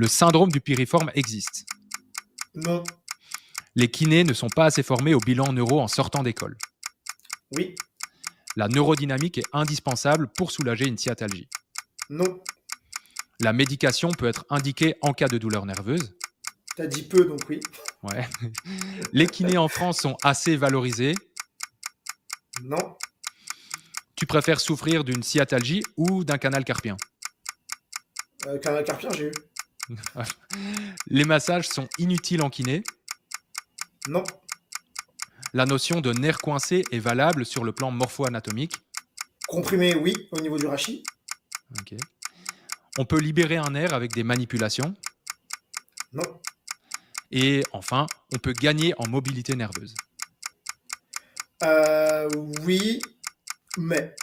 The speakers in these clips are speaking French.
Le syndrome du piriforme existe. Non. Les kinés ne sont pas assez formés au bilan neuro en sortant d'école. Oui. La neurodynamique est indispensable pour soulager une sciatalgie. Non. La médication peut être indiquée en cas de douleur nerveuse. T'as dit peu, donc oui. Ouais. Les kinés en France sont assez valorisés. Non. Tu préfères souffrir d'une sciatalgie ou d'un canal carpien? Canal carpien, j'ai eu. Les massages sont inutiles en kiné. Non. La notion de nerf coincé est valable sur le plan morpho-anatomique. Comprimé, oui, au niveau du rachis. Okay. On peut libérer un nerf avec des manipulations. Non. Et enfin, on peut gagner en mobilité nerveuse. Oui, mais.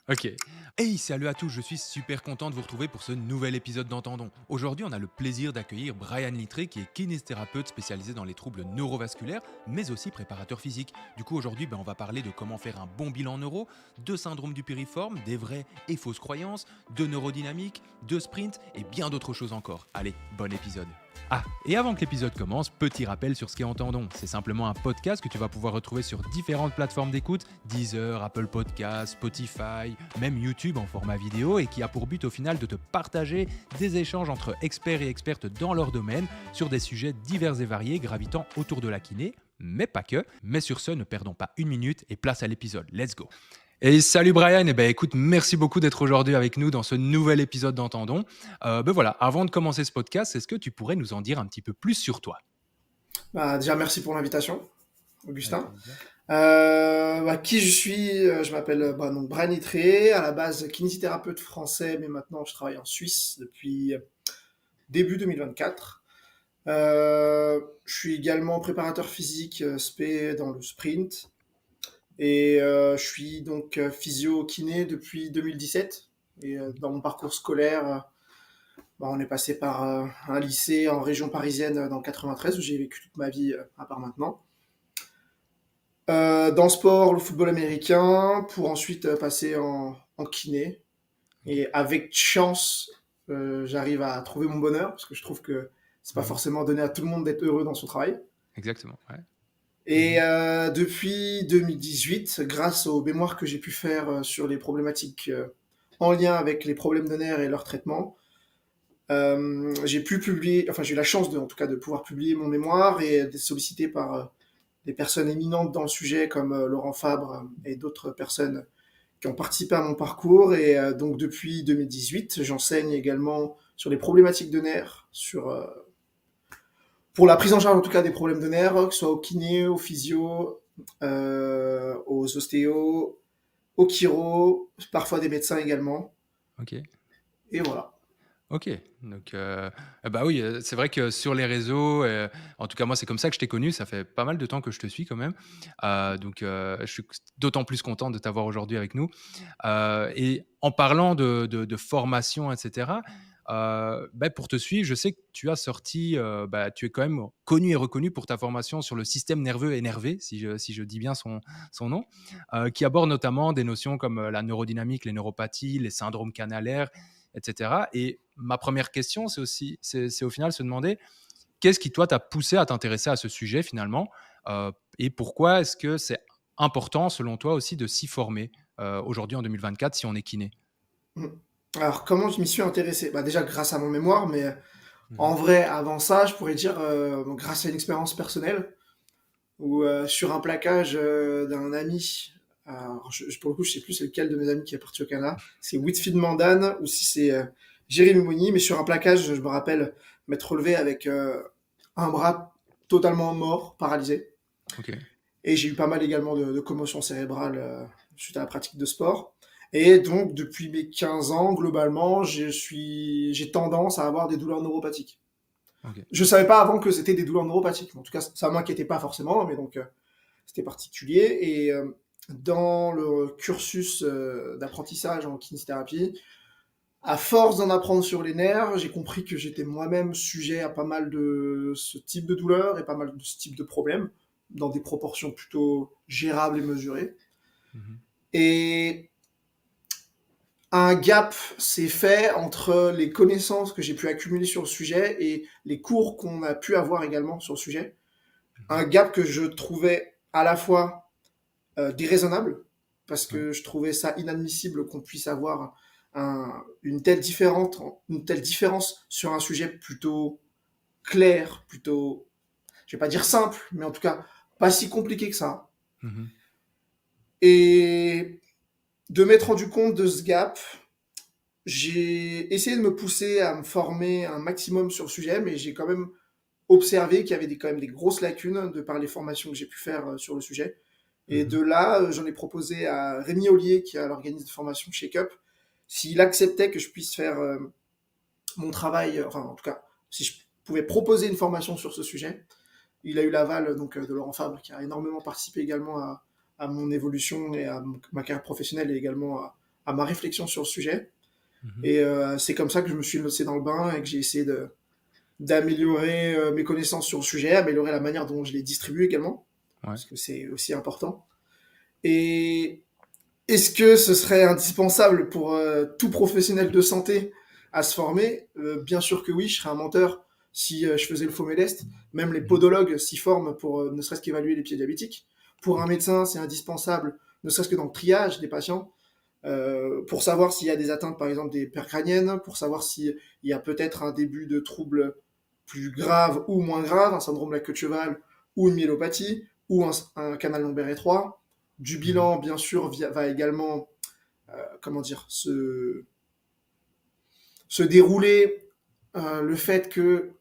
Ok. Hey, salut à tous, je suis super content de vous retrouver pour ce nouvel épisode d'Entendons. Aujourd'hui, on a le plaisir d'accueillir Brian Littré, qui est kinésithérapeute spécialisé dans les troubles neurovasculaires, mais aussi préparateur physique. Du coup, aujourd'hui, on va parler de comment faire un bon bilan neuro, de syndrome du piriforme, des vraies et fausses croyances, de neurodynamique, de sprint et bien d'autres choses encore. Allez, bon épisode. Ah, et avant que l'épisode commence, petit rappel sur ce qu'est Entendons. C'est simplement un podcast que tu vas pouvoir retrouver sur différentes plateformes d'écoute, Deezer, Apple Podcasts, Spotify, même YouTube en format vidéo, et qui a pour but au final de te partager des échanges entre experts et expertes dans leur domaine sur des sujets divers et variés gravitant autour de la kiné, mais pas que. Mais sur ce, ne perdons pas une minute et place à l'épisode. Let's go. Et salut Brian, écoute, merci beaucoup d'être aujourd'hui avec nous dans ce nouvel épisode d'Entendons. Voilà, avant de commencer ce podcast, est-ce que tu pourrais nous en dire un petit peu plus sur toi? Déjà, merci pour l'invitation, Augustin. Qui je suis? Je m'appelle donc Brian Littré, à la base kinésithérapeute français, mais maintenant je travaille en Suisse depuis début 2024. Je suis également préparateur physique spé dans le sprint. Et je suis donc physio-kiné depuis 2017. Et dans mon parcours scolaire, on est passé par un lycée en région parisienne dans le 93 où j'ai vécu toute ma vie à part maintenant. Dans le sport, le football américain, pour ensuite passer en kiné. Et avec chance, j'arrive à trouver mon bonheur, parce que je trouve que c'est pas forcément donné à tout le monde d'être heureux dans son travail. Exactement, ouais. Et depuis 2018, grâce aux mémoires que j'ai pu faire sur les problématiques en lien avec les problèmes de nerfs et leur traitement, j'ai pu publier, enfin j'ai eu la chance en tout cas de pouvoir publier mon mémoire et d'être sollicité par des personnes éminentes dans le sujet comme Laurent Fabre et d'autres personnes qui ont participé à mon parcours. Et donc depuis 2018, j'enseigne également sur les problématiques de nerfs, pour la prise en charge en tout cas des problèmes de nerfs, que ce soit au kiné, au physio, aux ostéos, au chiro, parfois des médecins également. Ok. Et voilà. Ok, donc oui, c'est vrai que sur les réseaux, en tout cas moi c'est comme ça que je t'ai connu, ça fait pas mal de temps que je te suis quand même, je suis d'autant plus content de t'avoir aujourd'hui avec nous, et en parlant de formation et cetera, pour te suivre, je sais que tu as sorti, tu es quand même connu et reconnu pour ta formation sur le système nerveux énervé, si je dis bien son nom, qui aborde notamment des notions comme la neurodynamique, les neuropathies, les syndromes canalaires, etc. Et ma première question, c'est au final se demander qu'est-ce qui, toi, t'a poussé à t'intéresser à ce sujet finalement, et pourquoi est-ce que c'est important, selon toi aussi, de s'y former aujourd'hui en 2024 si on est kiné? Alors, comment je m'y suis intéressé? Déjà, grâce à mon mémoire, mais en Mhm. vrai, avant ça, je pourrais dire grâce à une expérience personnelle, où sur un plaquage d'un ami, alors, pour le coup, je sais plus c'est lequel de mes amis qui est parti au Canada, c'est Whitfield Mandan ou si c'est Jérémy Mouni, mais sur un plaquage, je me rappelle m'être relevé avec un bras totalement mort, paralysé. Ok. Et j'ai eu pas mal également de commotions cérébrales suite à la pratique de sport. Et donc, depuis mes 15 ans, globalement, j'ai tendance à avoir des douleurs neuropathiques. Ok. Je savais pas avant que c'était des douleurs neuropathiques. En tout cas, ça m'inquiétait pas forcément, mais donc c'était particulier. Et dans le cursus d'apprentissage en kinésithérapie, à force d'en apprendre sur les nerfs, j'ai compris que j'étais moi-même sujet à pas mal de ce type de douleurs et pas mal de ce type de problèmes, dans des proportions plutôt gérables et mesurées. Mhm. Et un gap s'est fait entre les connaissances que j'ai pu accumuler sur le sujet et les cours qu'on a pu avoir également sur le sujet. Un gap que je trouvais à la fois déraisonnable, parce Ouais. que je trouvais ça inadmissible qu'on puisse avoir une telle différence sur un sujet plutôt clair, plutôt, je vais pas dire simple, mais en tout cas pas si compliqué que ça. Mhm. Et de m'être rendu compte de ce gap, j'ai essayé de me pousser à me former un maximum sur le sujet, mais j'ai quand même observé qu'il y avait quand même des grosses lacunes de par les formations que j'ai pu faire sur le sujet. Et Mhm. de là, j'en ai proposé à Rémi Ollier, qui est à l'organisme de formation Shake Up, s'il acceptait que je puisse faire mon travail, enfin en tout cas, si je pouvais proposer une formation sur ce sujet. Il a eu l'aval donc de Laurent Fabre, qui a énormément participé également à mon évolution et à ma carrière professionnelle et également à ma réflexion sur le sujet. Mhm. Et c'est comme ça que je me suis lancé dans le bain et que j'ai essayé d'améliorer mes connaissances sur le sujet, améliorer la manière dont je les distribue également, Ouais. parce que c'est aussi important. Et est-ce que ce serait indispensable pour tout professionnel de santé à se former? Bien sûr que oui, je serais un menteur si je faisais le faux modeste. Même les Mhm. podologues s'y forment pour ne serait-ce qu'évaluer les pieds diabétiques. Pour un Ok. médecin, c'est indispensable, ne serait-ce que dans le triage des patients, pour savoir s'il y a des atteintes, par exemple, des paires crâniennes, pour savoir s'il y a peut-être un début de trouble plus grave ou moins grave, un syndrome de la queue de cheval ou une myélopathie, ou un canal lombaire étroit. Du Mhm. bilan, bien sûr, va également, comment dire, se dérouler le fait que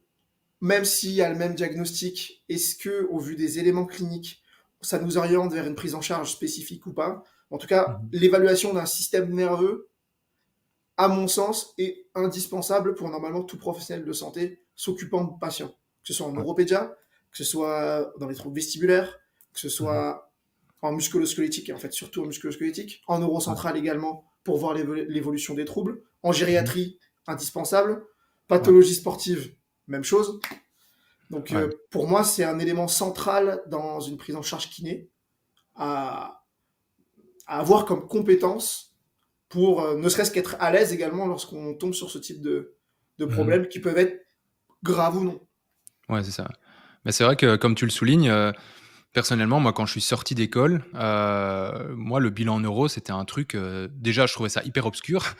même s'il y a le même diagnostic, est-ce que, au vu des éléments cliniques, ça nous oriente vers une prise en charge spécifique ou pas? En tout cas, Mhm. l'évaluation d'un système nerveux, à mon sens, est indispensable pour normalement tout professionnel de santé s'occupant de patients, que ce soit en Ouais. neuropédia, que ce soit dans les troubles vestibulaires, que ce Mhm. soit en musculo-squelettique, et en fait surtout en musculo-squelettique, en Ouais. neurocentral également pour voir l'évolution des troubles, en Mhm. gériatrie, indispensable, Ouais. pathologie sportive, même chose. Donc Ouais. pour moi, c'est un élément central dans une prise en charge kiné à, à avoir comme compétence pour ne serait-ce qu'être à l'aise également lorsqu'on tombe sur ce type de Mhm. problèmes qui peuvent être graves ou non. Ouais, c'est ça. Mais c'est vrai que, comme tu le soulignes, personnellement, moi, quand je suis sorti d'école, moi, le bilan neuro, c'était un truc, déjà, je trouvais ça hyper obscur.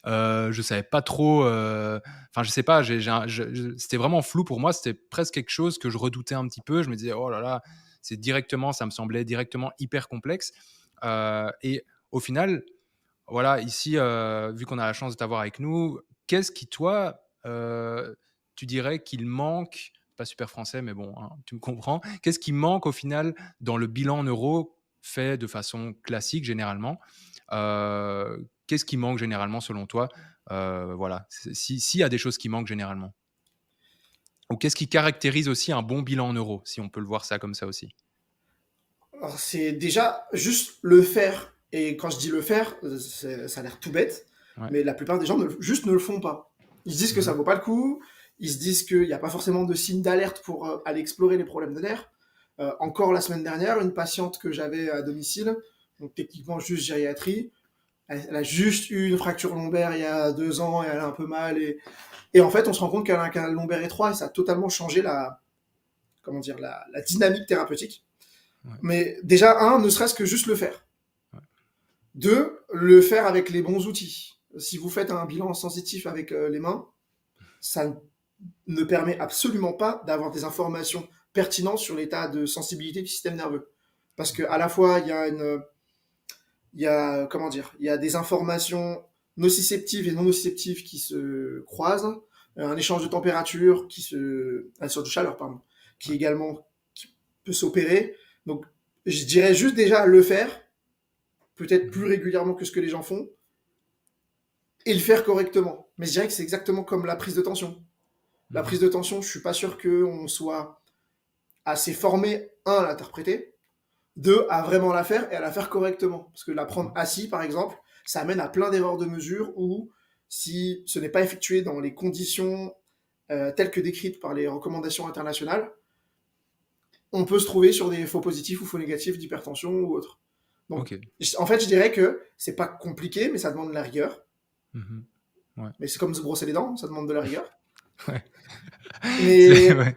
Je savais pas trop, enfin, je sais pas, j'ai un je c'était vraiment flou pour moi, c'était presque quelque chose que je redoutais un petit peu. Je me disais: «Oh là là», c'est directement ça me semblait directement hyper complexe, et au final, voilà, ici, vu qu'on a la chance de t'avoir avec nous, qu'est-ce qui, toi, tu dirais qu'il manque, pas super français, mais bon, hein, tu me comprends. Qu'est-ce qui manque au final dans le bilan neuro fait de façon classique généralement? Qu'est-ce qui manque généralement selon toi? Voilà, s'il y a des choses qui manquent généralement? Ou qu'est-ce qui caractérise aussi un bon bilan neuro, si on peut le voir ça comme ça aussi? Alors, c'est déjà juste le faire. Et quand je dis le faire, ça a l'air tout bête, Ouais. mais la plupart des gens juste ne le font pas. Ils se disent que ça Mmh. vaut pas le coup, ils se disent qu'il n'y a pas forcément de signe d'alerte pour aller explorer les problèmes de nerfs. Encore la semaine dernière, une patiente que j'avais à domicile, donc techniquement juste gériatrie, elle a juste eu une fracture lombaire il y a 2 ans et elle a un peu mal. Et en fait, on se rend compte qu'elle a un canal lombaire étroit et ça a totalement changé comment dire, la dynamique thérapeutique. Ouais, Mais déjà, un, ne serait-ce que juste le faire. ouais. Deux, le faire avec les bons outils. Si vous faites un bilan sensitif avec les mains, ça ne permet absolument pas d'avoir des informations pertinentes sur l'état de sensibilité du système nerveux. Parce qu'à la fois, comment dire, il y a des informations nociceptives et non nociceptives qui se croisent, un échange de température sur de chaleur, pardon, qui également qui peut s'opérer. Donc, je dirais juste déjà le faire, peut-être plus Mmh. régulièrement que ce que les gens font, et le faire correctement. Mais je dirais que c'est exactement comme la prise de tension. La Mmh. prise de tension, je suis pas sûr qu'on soit assez formé, un, à l'interpréter, deux, à vraiment la faire et à la faire correctement. Parce que la prendre assis, par exemple, ça amène à plein d'erreurs de mesure où, si ce n'est pas effectué dans les conditions telles que décrites par les recommandations internationales, on peut se trouver sur des faux positifs ou faux négatifs d'hypertension ou autre. Donc, OK. en fait, je dirais que c'est pas compliqué, mais ça demande de la rigueur. Mhm. Ouais. Mais c'est comme se brosser les dents, ça demande de la rigueur. Ouais. Mais Ouais.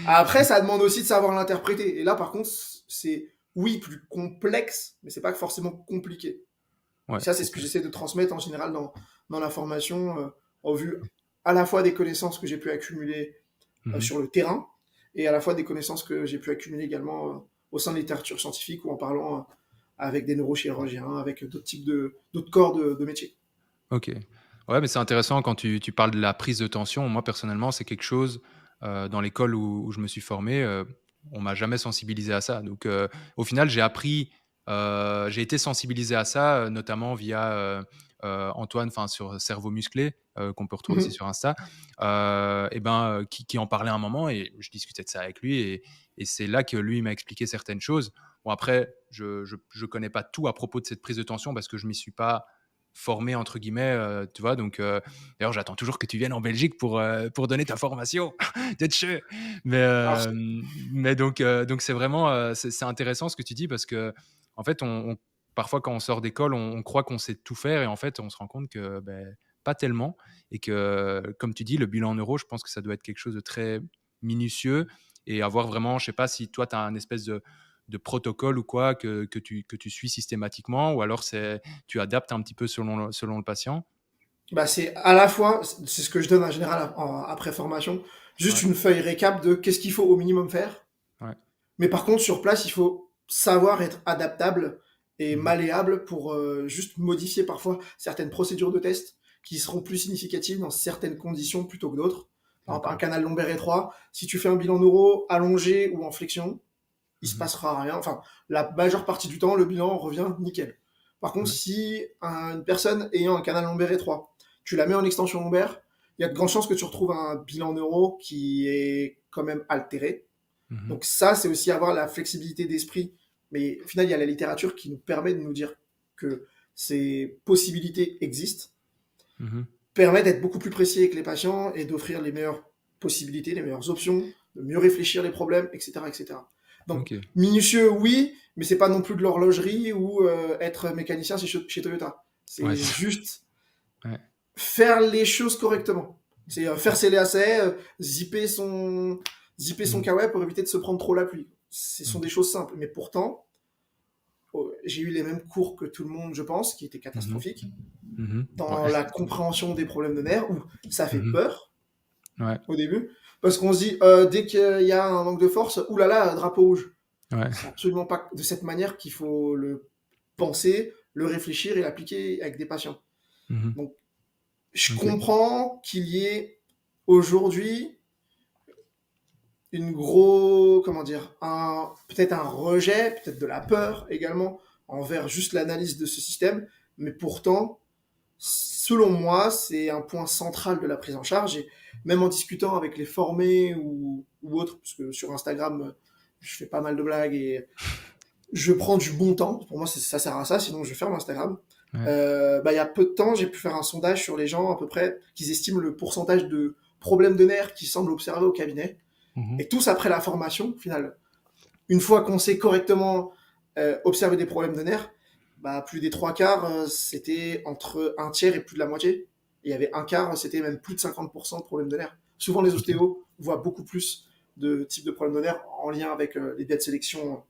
après, ça demande aussi de savoir l'interpréter. Et là, par contre, c'est, oui, plus complexe, mais c'est pas forcément compliqué. Et Ouais, ça, c'est c'est ce que ça. j'essaie de transmettre en général dans la formation, en vue à la fois des connaissances que j'ai pu accumuler Mhm. sur le terrain et à la fois des connaissances que j'ai pu accumuler également au sein de la littérature scientifique ou en parlant avec des neurochirurgiens, avec d'autres types d'autres corps de métier. Ok. Ouais, mais c'est intéressant quand tu parles de la prise de tension. Moi, personnellement, c'est quelque chose, dans l'école où je me suis formé, on m'a jamais sensibilisé à ça. Donc, au final, j'ai été sensibilisé à ça, notamment via, Antoine, enfin, sur Cerveau musclé, qu'on peut retrouver aussi Mhm. sur Insta, et ben, qui en parlait un moment et je discutais de ça avec lui et c'est là que lui, il m'a expliqué certaines choses. Bon, après, je connais pas tout à propos de cette prise de tension parce que je m'y suis pas formé entre guillemets, tu vois? Donc, d'ailleurs, j'attends toujours que tu viennes en Belgique pour donner ta formation. T'es chaud. Mais, Alors, donc c'est vraiment, c'est intéressant ce que tu dis parce que en fait, parfois quand on sort d'école, on croit qu'on sait tout faire et en fait, on se rend compte que, beh, pas tellement et que, comme tu dis, le bilan neuro, je pense que ça doit être quelque chose de très minutieux et avoir vraiment, je sais pas si toi, tu as un espèce de protocole ou quoi que tu suis systématiquement ou alors tu adaptes un petit peu selon le patient? bah, c'est à la fois, c'est ce que je donne en général après formation, juste Ouais, une feuille récap de qu'est-ce qu'il faut au minimum faire. ouais. Mais par contre, sur place, il faut savoir être adaptable et Mmh mh. malléable pour juste modifier parfois certaines procédures de test qui seront plus significatives dans certaines conditions plutôt que d'autres. Par exemple, un D'accord. canal lombaire étroit, si tu fais un bilan neuro allongé ou en flexion, il se Mmh mh. passera rien. Enfin, la majeure partie du temps, le bilan revient nickel. Par contre, Ouais. si une personne ayant un canal lombaire étroit, tu la mets en extension lombaire, il y a de grandes chances que tu retrouves un bilan neuro qui est quand même altéré. Mmh mh. Donc ça, c'est aussi avoir la flexibilité d'esprit. Mais au final, il y a la littérature qui nous permet de nous dire que ces possibilités existent, Mmh mh. permet d'être beaucoup plus précis avec les patients et d'offrir les meilleures possibilités, les meilleures options, de mieux réfléchir les problèmes, etc., etc. Donc OK. minutieux, oui, mais c'est pas non plus de l'horlogerie ou être mécanicien chez Toyota. Ouais, C'est c'est ça. juste Ouais. faire les choses correctement. C'est faire ses lacets, zipper son Mmh. kawaii pour éviter de se prendre trop la pluie. Ce sont des OK. choses simples, mais pourtant, j'ai eu les mêmes cours que tout le monde, je pense, qui étaient Mmh mh. catastrophiques Mmh mh. dans Ouais. la compréhension des problèmes de nerfs, où ça fait Mmh mh. peur Ouais. au début, parce qu'on se dit, dès qu'il y a un manque de force, oulala, drapeau rouge. Ouais. C'est absolument pas de cette manière qu'il faut le penser, le réfléchir et l'appliquer avec des patients. Mmh mh. Donc, je OK. comprends qu'il y ait aujourd'hui une gros, comment dire, peut-être un rejet, peut-être de la peur également envers juste l'analyse de ce système, mais pourtant, selon moi, c'est un point central de la prise en charge. Et même en discutant avec les formés ou autres, parce que sur Instagram, je fais pas mal de blagues et je prends du bon temps. Pour moi, ça sert à ça, sinon je ferme Instagram. Ouais. Bah, il y a peu de temps, j'ai pu faire un sondage sur les gens à peu près, qu'ils estiment le pourcentage de problèmes de nerfs qu'ils semblent observer au cabinet. Mmh mh. Et tous après la formation, au final, une fois qu'on sait correctement observer des problèmes de nerfs, bah, plus des trois quarts, c'était entre un tiers et plus de la moitié. Et il y avait un quart, c'était même plus de 50% de problèmes de nerfs. Souvent, les OK. ostéos voient beaucoup plus de types de problèmes de nerfs en lien avec les biais de sélection.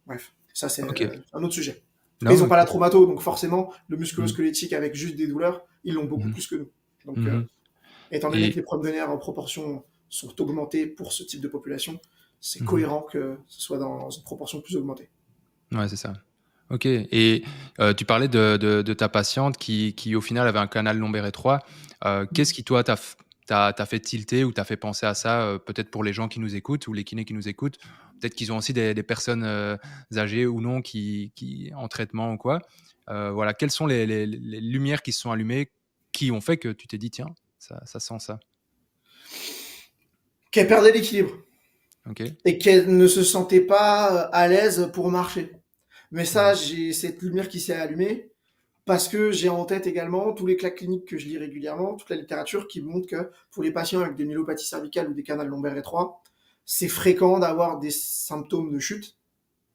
Bref, ça, c'est OK. un autre sujet. Et Non, ils n'ont mais pas la écoute. traumato, donc forcément, le Mmh. musculo-squelettique avec juste des douleurs, ils l'ont beaucoup Mmh mh. plus que nous. Donc, Mmh mh. étant donné que Et les problèmes de nerfs en proportion sont augmentés pour ce type de population, c'est mmh mh. cohérent que ce soit dans une proportion plus augmentée. Ouais, c'est ça. OK et tu parlais de ta patiente qui au final avait un canal lombaire étroit. Qu'est-ce qui toi t'a fait tilter ou t'a fait penser à ça, peut-être pour les gens qui nous écoutent ou les kinés qui nous écoutent? Peut-être qu'ils ont aussi des personnes, âgées ou non qui en traitement ou quoi. Voilà, quelles sont les lumières qui se sont allumées, qui ont fait que tu t'es dit: «Tiens, ça sent ça». Qu'elle perdait l'équilibre OK. et qu'elle ne se sentait pas à l'aise pour marcher. Mais Mmh ça, mh. j'ai cette lumière qui s'est allumée parce que j'ai en tête également tous les cas cliniques que je lis régulièrement, toute la littérature qui montre que pour les patients avec des myélopathies cervicales ou des canaux lombaires étroits, c'est fréquent d'avoir des symptômes de chute,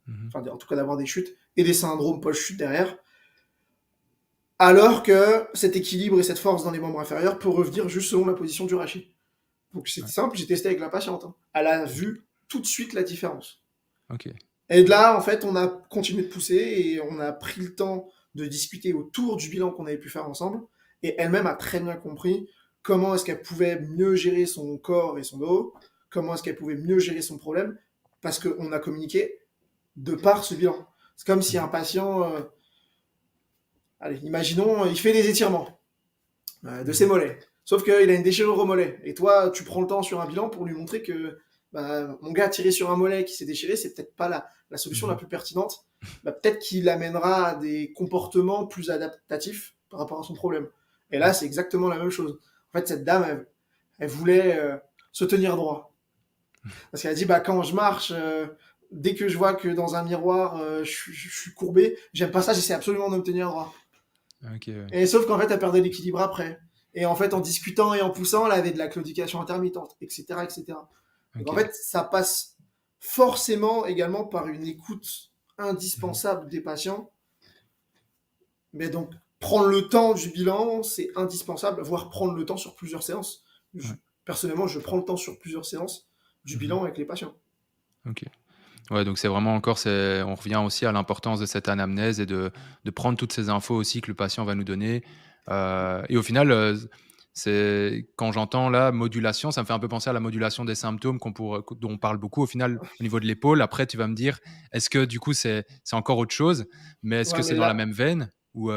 Mmh mh. enfin en tout cas d'avoir des chutes et des syndromes post-chute derrière. alors que cet équilibre et cette force dans les membres inférieurs peut revenir juste selon la position du rachis. Donc c'était Ouais. simple, j'ai testé avec la patiente, hein. Elle a Ok. vu tout de suite la différence. Ok. Et de là, en fait, on a continué de pousser et on a pris le temps de discuter autour du bilan qu'on avait pu faire ensemble. Et elle-même a très bien compris comment est-ce qu'elle pouvait mieux gérer son corps et son dos, comment est-ce qu'elle pouvait mieux gérer son problème, parce qu'on a communiqué de par ce bilan. C'est comme si un Mhm. patient, allez, imaginons, il fait des étirements de ses Mhm. mollets. Sauf qu'il a une déchirure au mollet. Et toi, tu prends le temps sur un bilan pour lui montrer que bah, mon gars tiré sur un mollet qui s'est déchiré, c'est peut-être pas la solution la Mhm. plus pertinente. Bah, peut-être qu'il amènera à des comportements plus adaptatifs par rapport à son problème. Et là, Ouais. c'est exactement la même chose. En fait, cette dame, elle voulait se tenir droit. Parce qu'elle a dit, bah, quand je marche, dès que je vois que dans un miroir, je suis courbé, j'aime pas ça, j'essaie absolument de me tenir droit. Ok. Ouais. Et sauf qu'en fait, elle perdait l'équilibre après. Et en fait, en discutant et en poussant, elle avait de la claudication intermittente, etc., etc. Donc en Ok. fait, ça passe forcément également par une écoute Mhm. indispensable des patients. Mais donc, prendre le temps du bilan, c'est indispensable, voire prendre le temps sur plusieurs séances. Ouais. Personnellement, je prends le temps sur plusieurs séances du Mhm. bilan avec les patients. Ok. Ouais, donc c'est vraiment encore, on revient aussi à l'importance de cette anamnèse et de prendre toutes ces infos aussi que le patient va nous donner. Et au final, c'est quand j'entends la modulation, ça me fait un peu penser à la modulation des symptômes dont on parle beaucoup au final au niveau de l'épaule. Après, tu vas me dire, est-ce que du coup c'est encore autre chose, mais est-ce que Ouais, c'est mais dans la là, même veine ou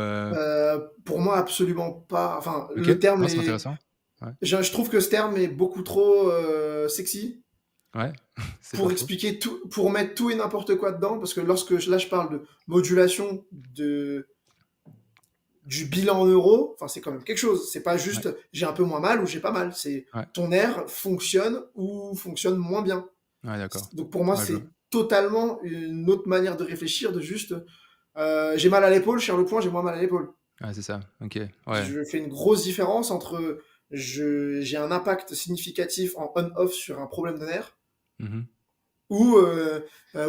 pour moi, absolument pas. Enfin, Ok, le terme non, c'est est. intéressant. Ouais, Je trouve que ce terme est beaucoup trop sexy ouais, c'est pas pour faux. expliquer tout, pour mettre tout et n'importe quoi dedans, parce que là je parle de modulation du bilan en euros, enfin c'est quand même quelque chose. C'est pas Ouais, juste j'ai un peu moins mal ou j'ai pas mal. C'est ouais, ton nerf fonctionne ou fonctionne moins bien. ouais, d'accord. Donc pour moi Ouais, je vois. c'est totalement une autre manière de réfléchir, de juste j'ai mal à l'épaule, je serre le poing, j'ai moins mal à l'épaule. Ouais, c'est ça. Ok, ouais. Je fais une grosse différence entre j'ai un impact significatif en on-off sur un problème de nerf. Mhm. Ou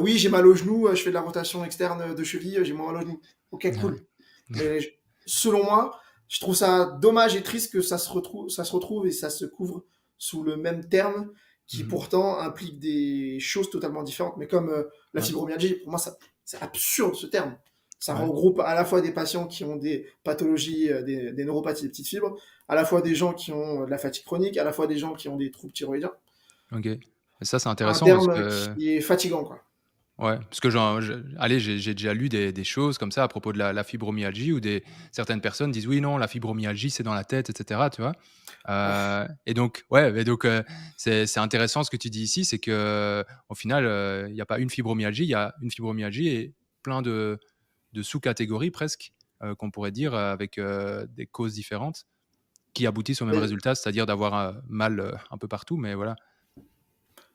oui, j'ai mal au genou, je fais de la rotation externe de cheville, j'ai moins mal au genou. Ok, Ouais. cool. Mais selon moi, je trouve ça dommage et triste que ça se retrouve et ça se couvre sous le même terme qui Mhm. pourtant implique des choses totalement différentes. Mais comme la Ouais, fibromyalgie, pour moi, c'est absurde ce terme. Ça ouais. regroupe à la fois des patients qui ont des pathologies, des neuropathies des petites fibres, à la fois des gens qui ont de la fatigue chronique, à la fois des gens qui ont des troubles thyroïdiens. OK. Et ça, c'est Un intéressant parce terme que qui est fatigant, quoi. ouais, parce que allez, j'ai déjà lu des choses comme ça à propos de la fibromyalgie où certaines personnes disent: «Oui, non, la fibromyalgie, c'est dans la tête» et cetera, tu vois? Ouais. Et donc ouais, et donc c'est intéressant ce que tu dis ici, c'est qu'au final, il y a pas une fibromyalgie, il y a une fibromyalgie et plein de sous-catégories presque, qu'on pourrait dire, avec, des causes différentes qui aboutissent au même Mais résultat, c'est-à-dire d'avoir, mal, un peu partout, mais voilà.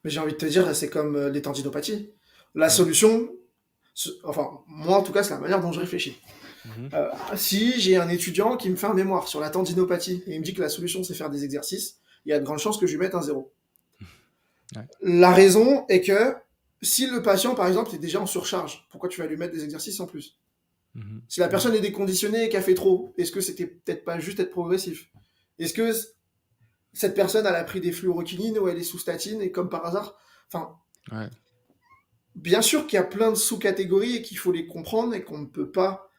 Mais j'ai envie de te dire, c'est comme les tendinopathies. La Ouais. solution, enfin, moi en tout cas, c'est la manière dont je réfléchis. Mmh. Si j'ai un étudiant qui me fait un mémoire sur la tendinopathie et il me dit que la solution c'est faire des exercices, il y a de grandes chances que je lui mette un zéro. Ouais. La raison est que si le patient, par exemple, est déjà en surcharge, pourquoi tu vas lui mettre des exercices en plus? Mmh. Si la Ouais. personne est déconditionnée et qu'elle fait trop, est-ce que c'était peut-être pas juste être progressif? Est-ce que cette personne, elle a pris des fluorokinines ou elle est sous statine et comme par hasard, enfin, Ouais. bien sûr qu'il y a plein de sous-catégories et qu'il faut les comprendre et qu'on ne peut pas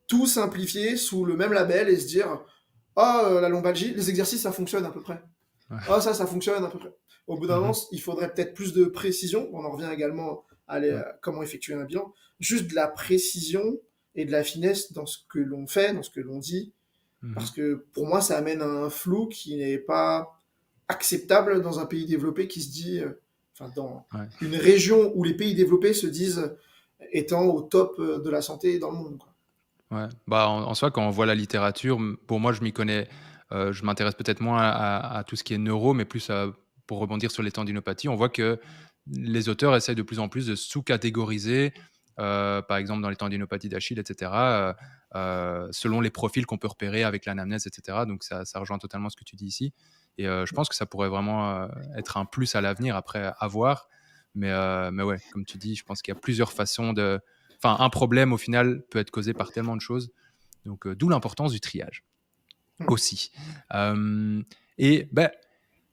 tout simplifier sous le même label et se dire ah la lombalgie, les exercices ça fonctionne à peu près. Ouais. Ah ça fonctionne à peu près. Au bout d'un moment, Mmh. il faudrait peut-être plus de précision. On en revient également Ouais. à comment effectuer un bilan. Juste de la précision et de la finesse dans ce que l'on fait, dans ce que l'on dit. Mmh. Parce que pour moi, ça amène à un flou qui n'est pas acceptable dans un pays développé qui se dit, enfin dans Ouais. une région où les pays développés se disent étant au top de la santé dans le monde, quoi. Ouais. Bah, en soi, quand on voit la littérature, pour moi, je m'y connais, je m'intéresse peut-être moins à tout ce qui est neuro, mais plus pour rebondir sur les tendinopathies, on voit que les auteurs essayent de plus en plus de sous-catégoriser, par exemple dans les tendinopathies d'Achille et cetera, selon les profils qu'on peut repérer avec l'anamnèse et cetera. Donc ça rejoint totalement ce que tu dis ici et je pense que ça pourrait vraiment, être un plus à l'avenir, après à voir. Mais ouais, comme tu dis, je pense qu'il y a plusieurs façons de. Enfin, un problème, au final, peut être causé par tellement de choses. Donc, d'où l'importance du triage Mmh. aussi. Euh, et ben,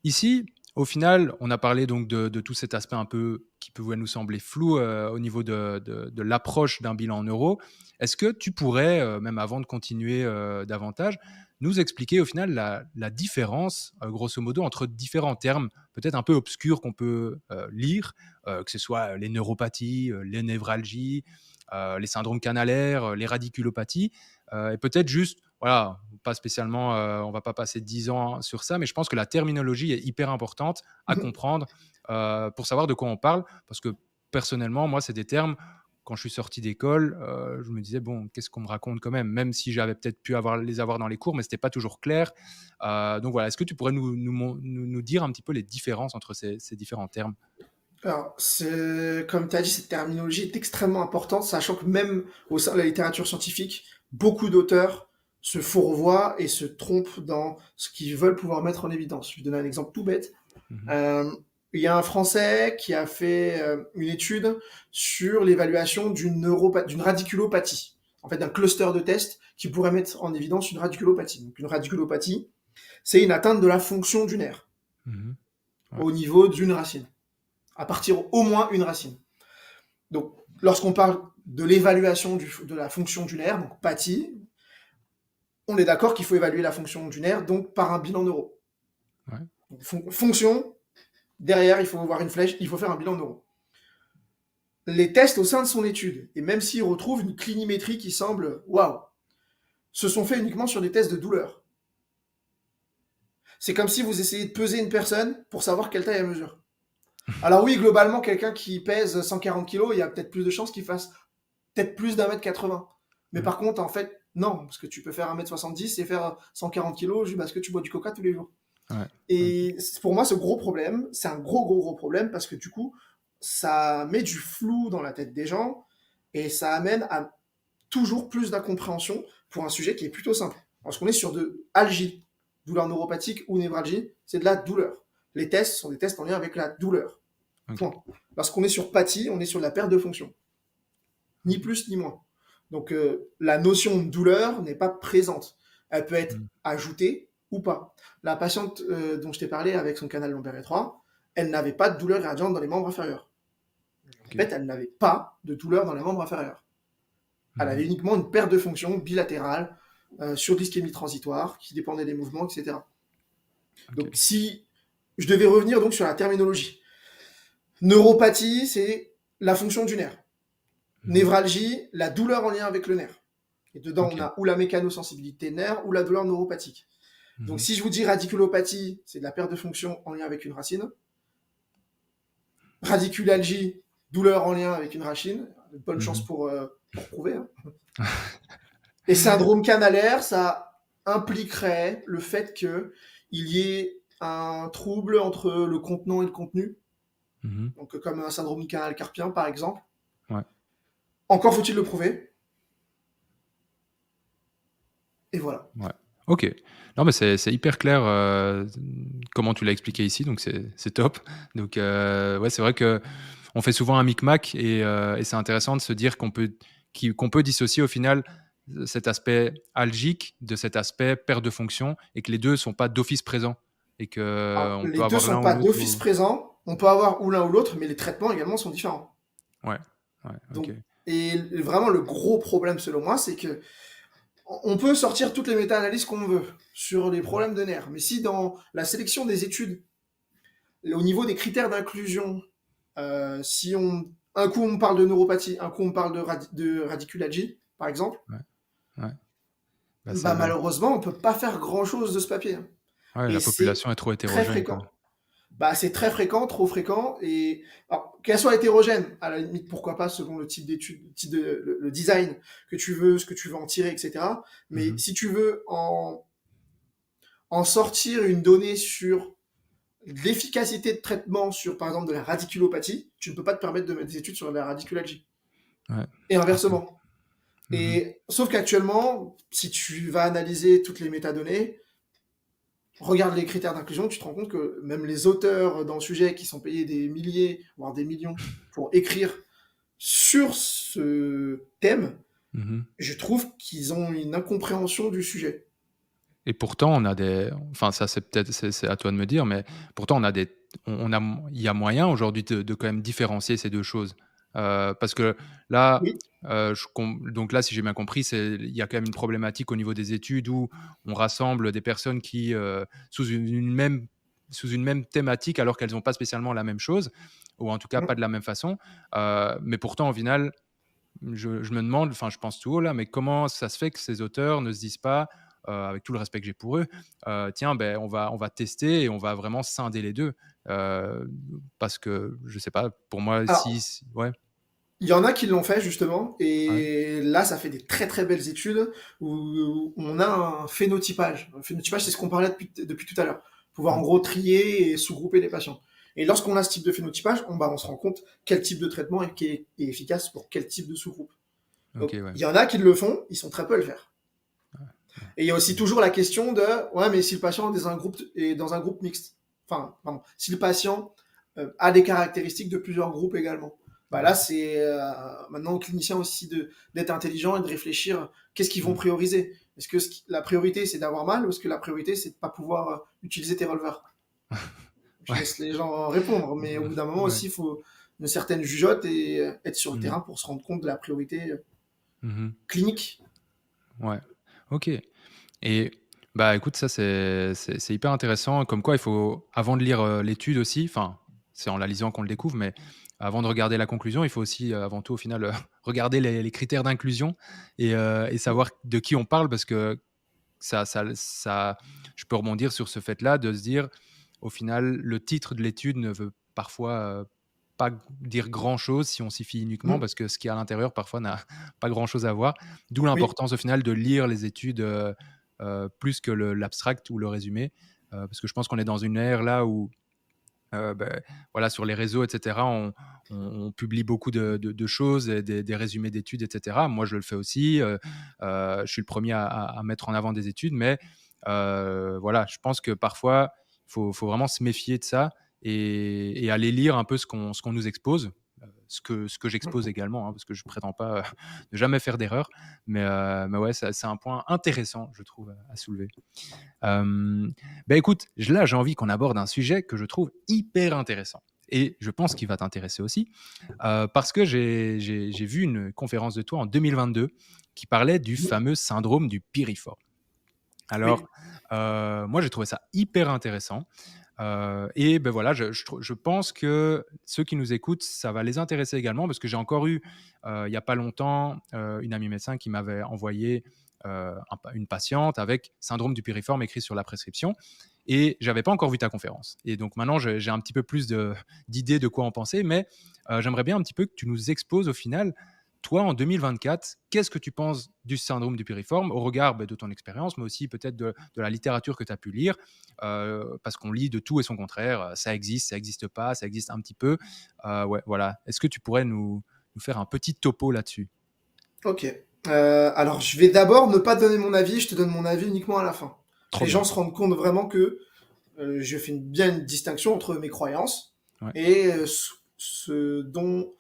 ici, au final, on a parlé donc de tout cet aspect un peu qui pouvait nous sembler flou au niveau de l'approche d'un bilan en euros. Est-ce que tu pourrais, même avant de continuer davantage, nous expliquer au final la différence, grosso modo, entre différents termes peut-être un peu obscurs qu'on peut lire, que ce soit les neuropathies, les névralgies, les syndromes canalaires, les radiculopathies, et peut-être juste, voilà, pas spécialement, on va pas passer 10 ans sur ça, mais je pense que la terminologie est hyper importante à comprendre pour savoir de quoi on parle. Parce que personnellement, moi, c'est des termes, quand je suis sorti d'école, je me disais, bon, qu'est-ce qu'on me raconte quand même, même si j'avais peut-être pu les avoir dans les cours, mais ce n'était pas toujours clair. Donc voilà, est-ce que tu pourrais nous dire un petit peu les différences entre ces différents termes? Alors, comme tu as dit, cette terminologie est extrêmement importante, sachant que même au sein de la littérature scientifique, beaucoup d'auteurs se fourvoient et se trompent dans ce qu'ils veulent pouvoir mettre en évidence. Je vais donner un exemple tout bête. Mhm. Euh, il y a un Français qui a fait une étude sur l'évaluation d'une radiculopathie, en fait d'un cluster de tests qui pourrait mettre en évidence une radiculopathie. Donc une radiculopathie, c'est une atteinte de la fonction du nerf Mhm. Ouais. au niveau d'une racine, à partir au moins une racine. Donc lorsqu'on parle de l'évaluation de la fonction du nerf, donc pathie, on est d'accord qu'il faut évaluer la fonction du nerf donc par un bilan neuro. Ouais. Donc, fonction, derrière il faut voir une flèche, il faut faire un bilan neuro. Les tests au sein de son étude, et même s'ils retrouvent une clinimétrie qui semble waouh, se sont faits uniquement sur des tests de douleur. C'est comme si vous essayez de peser une personne pour savoir quelle taille elle mesure. Alors oui, globalement, quelqu'un qui pèse 140 kg, il y a peut-être plus de chances qu'il fasse peut-être plus d'un mètre 80. Mais Ouais. par contre, en fait, non, parce que tu peux faire 1m70 et faire 140 kg juste parce que tu bois du coca tous les jours. Ouais. Ok. Et pour moi, ce gros problème, c'est un gros problème parce que du coup, ça met du flou dans la tête des gens et ça amène à toujours plus d'incompréhension pour un sujet qui est plutôt simple. Lorsqu'on est sur de algie, douleur neuropathique ou névralgie, c'est de la douleur. Les tests sont des tests en lien avec la douleur. Ok. Point. Lorsqu'on est sur pathie, on est sur de la perte de fonction. Ni Ok. plus ni moins. Donc la notion de douleur n'est pas présente. Elle peut être Mhm. ajoutée ou pas. La patiente dont je t'ai parlé avec son canal lombaire étroit, elle n'avait pas de douleur gradiente dans les membres inférieurs. Je Ok. répète, elle n'avait pas de douleur dans les membres inférieurs. Elle avait Mhm. uniquement une perte de fonction bilatérale sur l'ischémie transitoire qui dépendait des mouvements, etc. Ok. Donc si je devais revenir donc sur la terminologie, neuropathie, c'est la fonction du nerf. Mhm. Névralgie, la douleur en lien avec le nerf. Et dedans, Ok. on a ou la mécanosensibilité nerf ou la douleur neuropathique. Donc Mhm. si je vous dis radiculopathie, c'est de la perte de fonction en lien avec une racine. Radiculalgie, douleur en lien avec une racine. Bonne chance Mhm. pour prouver. Hein. Et syndrome canalaire, ça impliquerait le fait qu'il y ait un trouble entre le contenant et le contenu, Mhm. donc comme un syndrome du canal carpien par exemple. Ouais. Encore faut-il le prouver, et voilà. Ouais. Ok. Non, mais c'est hyper clair comment tu l'as expliqué ici, donc c'est top. Donc, ouais, c'est vrai que on fait souvent un micmac et c'est intéressant de se dire qu'on peut dissocier au final cet aspect algique de cet aspect perte de fonction et que les deux sont pas d'office présents et que Alors, on les peut deux avoir sont l'un ou pas l'autre. d'office présents, on peut avoir ou l'un ou l'autre, mais les traitements également sont différents. Ouais. Ouais. Ok. Donc, et vraiment le gros problème selon moi, c'est que on peut sortir toutes les méta-analyses qu'on veut sur les Mhm. problèmes de nerfs, mais si dans la sélection des études, au niveau des critères d'inclusion, si un coup on parle de neuropathie, un coup on parle de radiculalgie, par exemple, Ouais. Ouais. Bah, bah ça. malheureusement on peut pas faire grand chose de ce papier. Hein. Ouais, Et la c'est population est trop très hétérogène, quoi. fréquent. Bah, c'est très fréquent, trop fréquent, et alors, qu'elle soit hétérogène, à la limite, pourquoi pas, selon le type d'étude, le design que tu veux, ce que tu veux en tirer, etc. Mais Mhm. si tu veux en sortir une donnée sur l'efficacité de traitement sur, par exemple, de la radiculopathie, tu ne peux pas te permettre de mettre des études sur la radiculalgie. Ouais. Et Ok. inversement. Mhm. Et sauf qu'actuellement, si tu vas analyser toutes les métadonnées, regarde les critères d'inclusion, tu te rends compte que même les auteurs dans le sujet qui sont payés des milliers, voire des millions pour écrire sur ce thème, Mhm. Je trouve qu'ils ont une incompréhension du sujet. Et pourtant, on a des enfin ça c'est peut-être c'est à toi de me dire, mais pourtant on a des on a il y a moyen aujourd'hui de quand même différencier ces 2 choses. Parce que là, Oui, je com donc là, si j'ai bien compris, il y a quand même une problématique au niveau des études où on rassemble des personnes qui, sous une même thématique alors qu'elles ont pas spécialement la même chose, ou en tout cas pas mmh. de la même façon. Mais pourtant au final, je me demande, enfin je pense tout haut là, mais comment ça se fait que ces auteurs ne se disent pas, avec tout le respect que j'ai pour eux, tiens, ben on va tester et on va vraiment scinder les 2. Heu, Parce que je sais pas, pour moi Alors, si ouais, il y en a qui l'ont fait justement ouais, et là, ça fait des très, très belles études où on a un phénotypage. Un phénotypage, c'est ce qu'on parlait depuis tout à l'heure. Pouvoir en mmh, gros trier et sous-grouper les patients. Et lorsqu'on a ce type de phénotypage, on se rend compte quel type de traitement est efficace pour quel type de sous-groupe. Donc, OK, ouais, il y en a qui le font, ils sont très peu à le faire. ouais, Et il y a aussi mmh, toujours la question de, ouais, mais si le patient est dans un groupe mixte, enfin, pardon, si le patient a des caractéristiques de plusieurs groupes également. Bah là, mmh, c'est maintenant aux cliniciens aussi d'être intelligent et de réflair qu'est-ce qu'ils vont mmh, prioriser. Est-ce que la priorité c'est d'avoir mal ou est-ce que la priorité c'est de pas pouvoir utiliser tes releveurs? Je ouais, laisse les gens répondre, mais au bout d'un moment ouais, aussi, il faut une certaine jugeote et être sur le mmh, terrain pour se rendre compte de la priorité mmh, clinique. ouais, OK. Et bah, écoute, ça c'est hyper intéressant, comme quoi il faut avant de lire, l'étude aussi, enfin, c'est en la lisant qu'on le découvre, mais avant de regarder la conclusion, il faut aussi, avant tout au final, regarder les critères d'inclusion et savoir de qui on parle parce que ça je peux rebondir sur ce fait-là de se dire, au final, le titre de l'étude ne veut parfois, pas dire grand-chose si on s'y fie uniquement Mm. parce que ce qu'il y a à l'intérieur parfois n'a pas grand-chose à voir. D'où Oui, l'importance au final de lire les études, plus que l'abstract ou le résumé, parce que je pense qu'on est dans une ère là où voilà, sur les réseaux, et cetera, on publie beaucoup de choses, et des résumés d'études, et cetera. Moi, je le fais aussi. Je suis le premier à mettre en avant des études, mais voilà, je pense que parfois, il faut vraiment se méfier de ça et aller lire un peu ce qu'on nous expose, ce que j'expose également, hein, parce que je prétends pas ne jamais faire d'erreur. Mais ouais, c'est un point intéressant, je trouve, à soulever. Bah, écoute, là, j'ai envie qu'on aborde un sujet que je trouve hyper intéressant et je pense qu'il va t'intéresser aussi, parce que j'ai vu une conférence de toi en 2022 qui parlait du fameux syndrome du piriforme. Alors, oui, moi, j'ai trouvé ça hyper intéressant, et ben voilà, je pense que ceux qui nous écoutent, ça va les intéresser également parce que j'ai encore eu, il y a pas longtemps, une amie médecin qui m'avait envoyé, une patiente avec syndrome du piriforme écrit sur la prescription et j'avais pas encore vu ta conférence et donc maintenant j'ai un petit peu plus d'idées de quoi en penser, mais j'aimerais bien un petit peu que tu nous exposes au final, toi, en 2024, qu'est-ce que tu penses du syndrome du piriforme au regard de ton expérience, mais aussi peut-être de la littérature que tu as pu lire, parce qu'on lit de tout et son contraire. Ça existe pas, ça existe un petit peu. Ouais, voilà. Est-ce que tu pourrais nous faire un petit topo là-dessus? OK. Alors je vais d'abord ne pas te donner mon avis, je te donne mon avis uniquement à la fin. Que Trop les gens bien. se rendent compte vraiment que, je fais bien une distinction entre mes croyances Ouais, et ce dont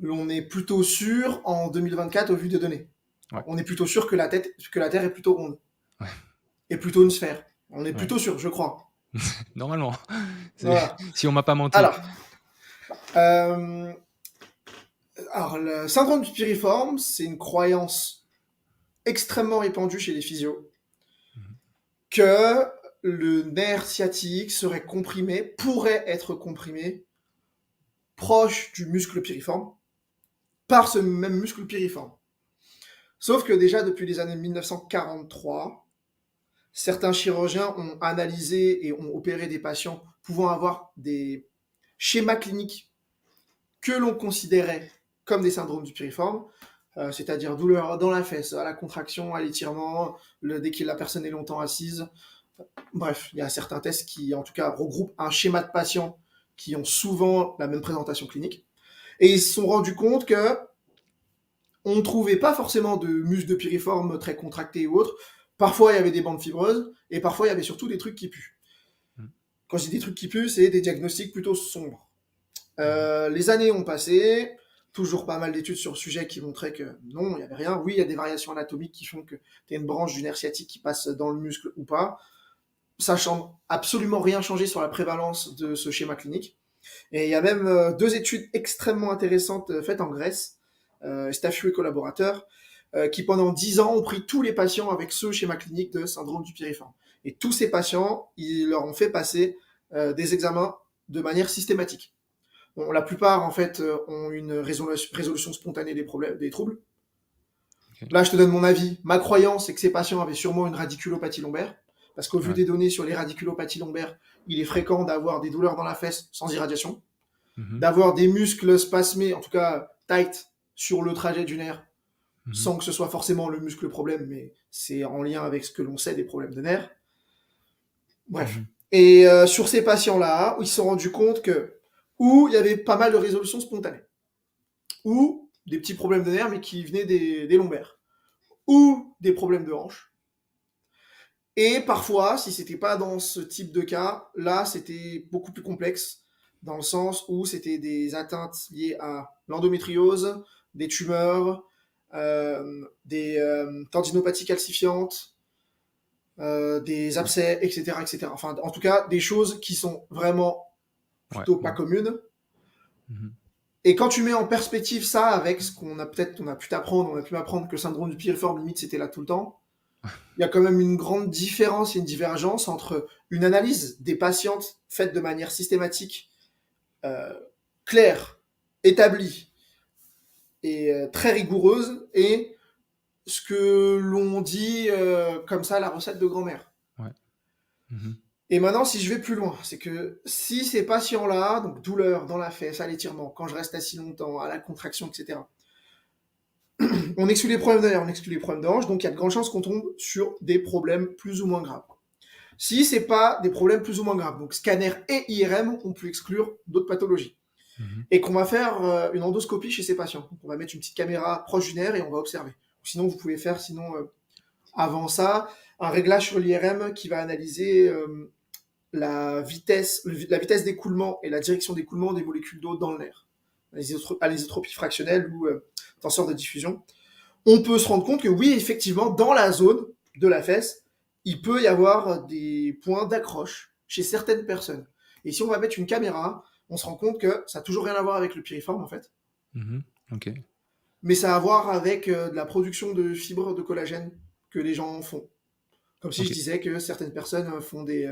l'on est plutôt sûr en 2024 au vu des données. ouais, On est plutôt sûr que la Terre est plutôt ronde, ouais, est plutôt une sphère. On est ouais. plutôt sûr, je crois. Normalement, c'est Voilà. si on m'a pas menti. Alors, euh, alors le syndrome du piriforme, c'est une croyance extrêmement répandue chez les physios Mmh. que le nerf sciatique serait comprimé, pourrait être comprimé proche du muscle piriforme par ce même muscle piriforme. Sauf que déjà depuis les années 1943, certains chirurgiens ont analysé et ont opéré des patients pouvant avoir des schémas cliniques que l'on considérait comme des syndromes du piriforme, c'est-à-dire douleur dans la fesse, à la contraction, à l'étirement, dès que la personne est longtemps assise. Bref, il y a certains tests qui, en tout cas, regroupent un schéma de patients qui ont souvent la même présentation clinique. Et ils se sont rendus compte que on ne trouvait pas forcément de muscles de piriforme très contractés ou autres. Parfois, il y avait des bandes fibreuses, et parfois, il y avait surtout des trucs qui puent. Mmh. Quand je dis des trucs qui puent, c'est des diagnostics plutôt sombres. Mmh. Les années ont passé, toujours pas mal d'études sur le sujet qui montraient que non, il n'y avait rien. Oui, il y a des variations anatomiques qui font que tu as une branche du nerf sciatique qui passe dans le muscle ou pas. Ça change absolument rien changé sur la prévalence de ce schéma clinique. Et il y a même 2 études extrêmement intéressantes faites en Grèce, Staffiou et collaborateurs, qui pendant 10 ans ont pris tous les patients avec ce schéma clinique de syndrome du piriforme. Et tous ces patients, ils leur ont fait passer des examens de manière systématique. Bon, la plupart, en fait, ont une résolution spontanée des problèmes, des troubles. Ok. Là, je te donne mon avis. Ma croyance, c'est que ces patients avaient sûrement une radiculopathie lombaire, parce qu'au vu Ouais. des données sur les radiculopathies lombaires, il est fréquent d'avoir des douleurs dans la fesse sans irradiation, Mhm. d'avoir des muscles spasmés, en tout cas tight, sur le trajet du nerf, Mhm. sans que ce soit forcément le muscle problème, mais c'est en lien avec ce que l'on sait des problèmes de nerfs. Bref. Mhm. Et sur ces patients-là, ils se sont rendus compte que, où il y avait pas mal de résolutions spontanées, ou des petits problèmes de nerfs, mais qui venaient des lombaires, ou des problèmes de hanche. Et parfois, si c'était pas dans ce type de cas, là, c'était beaucoup plus complexe, dans le sens où c'était des atteintes liées à l'endométriose, des tumeurs, des tendinopathies calcifiantes, des Ouais. abcès, etc., etc. Enfin, en tout cas, des choses qui sont vraiment Ouais. plutôt pas Ouais. communes. Mhm. Et quand tu mets en perspective ça avec ce qu'on a peut-être, on a pu t'apprendre, on a pu m'apprendre que le syndrome du piriforme, limite, c'était là tout le temps. Il y a quand même une grande différence et une divergence entre une analyse des patientes faite de manière systématique, euh, claire, établie et très rigoureuse, et ce que l'on dit comme ça, la recette de grand-mère. Ouais. Mhm. Et maintenant, si je vais plus loin, c'est que si ces patients-là, donc douleur dans la fesse, à l'étirement, quand je reste assis longtemps, à la contraction, etc., on exclut les problèmes d'air, on exclut les problèmes de hanche, donc il y a de grandes chances qu'on tombe sur des problèmes plus ou moins graves. Si c'est pas des problèmes plus ou moins graves, donc scanner et IRM, on peut exclure d'autres pathologies. Mhm. Et qu'on va faire une endoscopie chez ces patients. Donc on va mettre une petite caméra proche du nerf et on va observer. Sinon, vous pouvez faire, avant ça, un réglage sur l'IRM qui va analyser la vitesse d'écoulement et la direction d'écoulement des molécules d'eau dans le nerf, à l'isotropie fractionnelle ou tenseur de diffusion. On peut se rendre compte que oui, effectivement, dans la zone de la fesse, il peut y avoir des points d'accroche chez certaines personnes. Et si on va mettre une caméra, on se rend compte que ça n'a toujours rien à voir avec le piriforme, en fait, Mhm. Ok. mais ça a à voir avec de la production de fibres de collagène que les gens font. Comme si Ok. je disais que certaines personnes font des...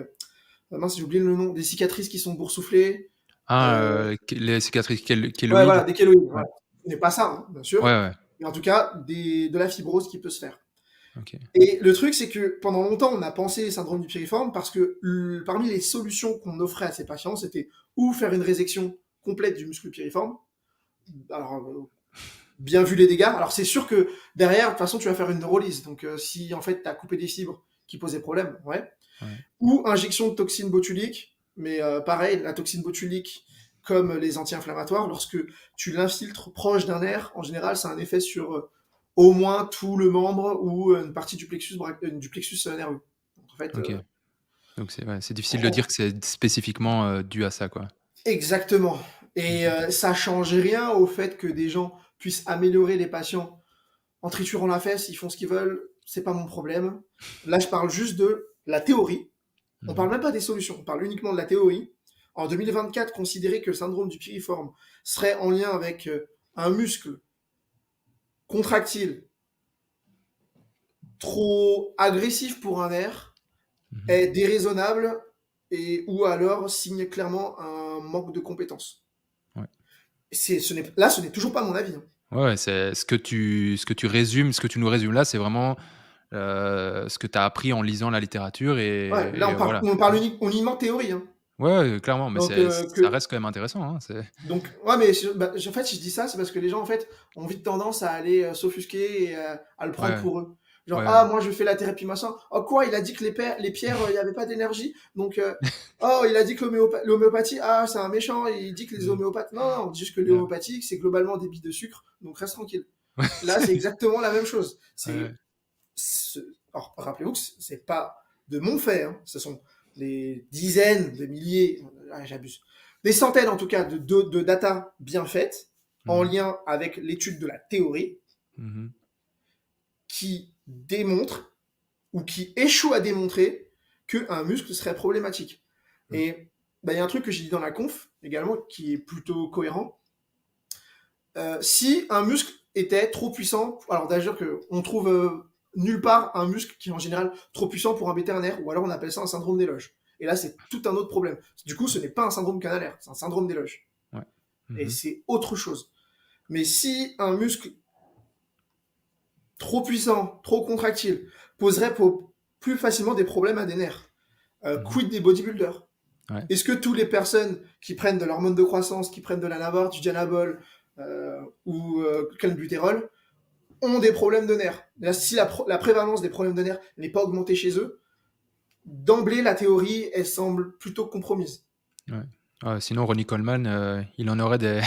mince, j'ai oublié le nom, des cicatrices qui sont boursouflées. Ah, Euh, les cicatrices ouais, kéloïdes. voilà, des kéloïdes. Ouais. Voilà. Ce n'est pas ça, hein, bien Ouais, sûr, ouais. mais en tout cas, de la fibrose qui peut se faire. Ok. Et le truc, c'est que pendant longtemps, on a pensé syndrome du piriforme parce que parmi les solutions qu'on offrait à ces patients, c'était ou faire une résection complète du muscle piriforme. Alors, bien vu les dégâts. Alors, c'est sûr que derrière, de toute façon, tu vas faire une neurolyse. Donc, si en fait, tu as coupé des fibres qui posaient problème, ouais. Ouais. Ou injection de toxine botulique. Mais pareil, la toxine botulique, comme les anti-inflammatoires, lorsque tu l'infiltres proche d'un nerf, en général, ça a un effet sur au moins tout le membre ou une partie du plexus nerveux. Donc, en fait, Ok. Donc c'est difficile de dire que c'est spécifiquement dû à ça, quoi. exactement. Et Ok. ça change rien au fait que des gens puissent améliorer les patients en triturant la fesse, ils font ce qu'ils veulent, c'est pas mon problème. Là, je parle juste de la théorie. On Mhm. parle même pas des solutions, on parle uniquement de la théorie. En 2024, considérer que le syndrome du piriforme serait en lien avec un muscle contractile trop agressif pour un nerf Mhm. est déraisonnable et ou alors signe clairement un manque de compétences. Ouais. Là, ce n'est toujours pas mon avis, hein. Ouais, ouais, c'est ce que tu résumes, ce que tu nous résumes là, c'est vraiment ce que tu as appris en lisant la littérature Ouais, là, et voilà. on parle uniquement théorie, hein. Ouais, clairement, mais Donc, ça reste quand même intéressant, hein, c'est ouais, mais en fait, si je dis ça, c'est parce que les gens, en fait, ont vite tendance à aller s'offusquer et à le prendre ouais, pour eux. Genre, ouais, ah, ouais. moi, je fais la thérapie machin. Oh, quoi, il a dit que les pierres, il n'y avait pas d'énergie. Donc, oh, il a dit que l'homéopathie, ah, c'est un méchant. Il dit que les Mmh. homéopathes, non, non, on dit juste que Ouais. l'homéopathie, c'est globalement des billes de sucre. Donc, reste tranquille. Ouais, Là, c'est exactement la même chose. ouais. Alors, rappelez-vous que c'est pas de mon fait, hein. Ce sont des dizaines de milliers, ah, j'abuse, des centaines en tout cas de data bien faites, en Mhm. lien avec l'étude de la théorie Mhm. qui démontre ou qui échoue à démontrer qu'un muscle serait problématique. Mhm. Et bah, il y a un truc que j'ai dit dans la conf également qui est plutôt cohérent. Si un muscle était trop puissant, alors d'ailleurs qu'on trouve nulle part un muscle qui est en général trop puissant pour embêter un nerf, ou alors on appelle ça un syndrome d'éloge. Et là, c'est tout un autre problème. Du coup, ce n'est pas un syndrome canalaire, c'est un syndrome d'éloge. Ouais. Et Mhm. c'est autre chose. Mais si un muscle trop puissant, trop contractile, poserait plus facilement des problèmes à des nerfs, Mhm. quid des bodybuilders? Ouais. Est-ce que toutes les personnes qui prennent de l'hormone de croissance, qui prennent de l'anabol, du dianabol ou clenbutérol ont des problèmes de nerfs? Là, si la prévalence des problèmes de nerfs n'est pas augmentée chez eux, d'emblée, la théorie, elle semble plutôt compromise. Ouais. Sinon, Ronnie Coleman, il en aurait des,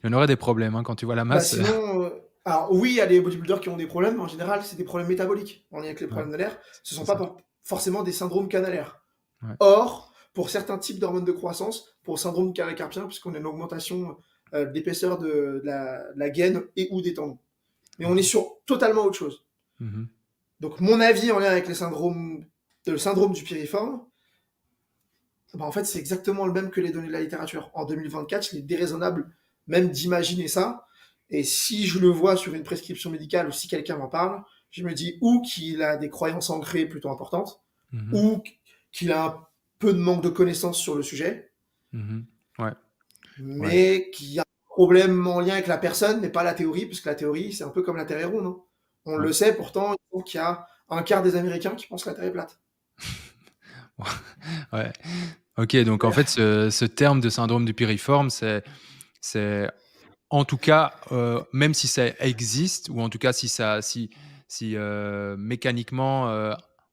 il en aurait des problèmes hein, quand tu vois la Bah masse. sinon, alors oui, il y a des bodybuilders qui ont des problèmes, mais en général, c'est des problèmes métaboliques en lien avec les Ouais, problèmes de nerfs. Ce ne sont c'est pas ça. forcément des syndromes canalaires. Ouais. Or, pour certains types d'hormones de croissance, pour le syndrome carpien, puisqu'on a une augmentation de l'épaisseur de la gaine et ou des tendons. Mais on est Ok. sur totalement autre chose. Mhm. Donc mon avis en lien avec le syndrome du piriforme, bah, en fait c'est exactement le même que les données de la littérature. En 2024, il est déraisonnable même d'imaginer ça. Et si je le vois sur une prescription médicale ou si quelqu'un m'en parle, je me dis ou qu'il a des croyances ancrées plutôt importantes, Mhm. ou qu'il a un peu de manque de connaissances sur le sujet, Mhm. Ouais. Ouais. mais qu'il y a un problème en lien avec la personne, mais pas la théorie, parce que la théorie, c'est un peu comme la Terre est ronde. Hein. On Ouais. le sait, pourtant, il faut qu'il y a un quart des Américains qui pensent que la Terre est plate. Ouais. Ok, donc en fait, ce terme de syndrome du piriforme, c'est en tout cas, même si ça existe, ou en tout cas si mécaniquement,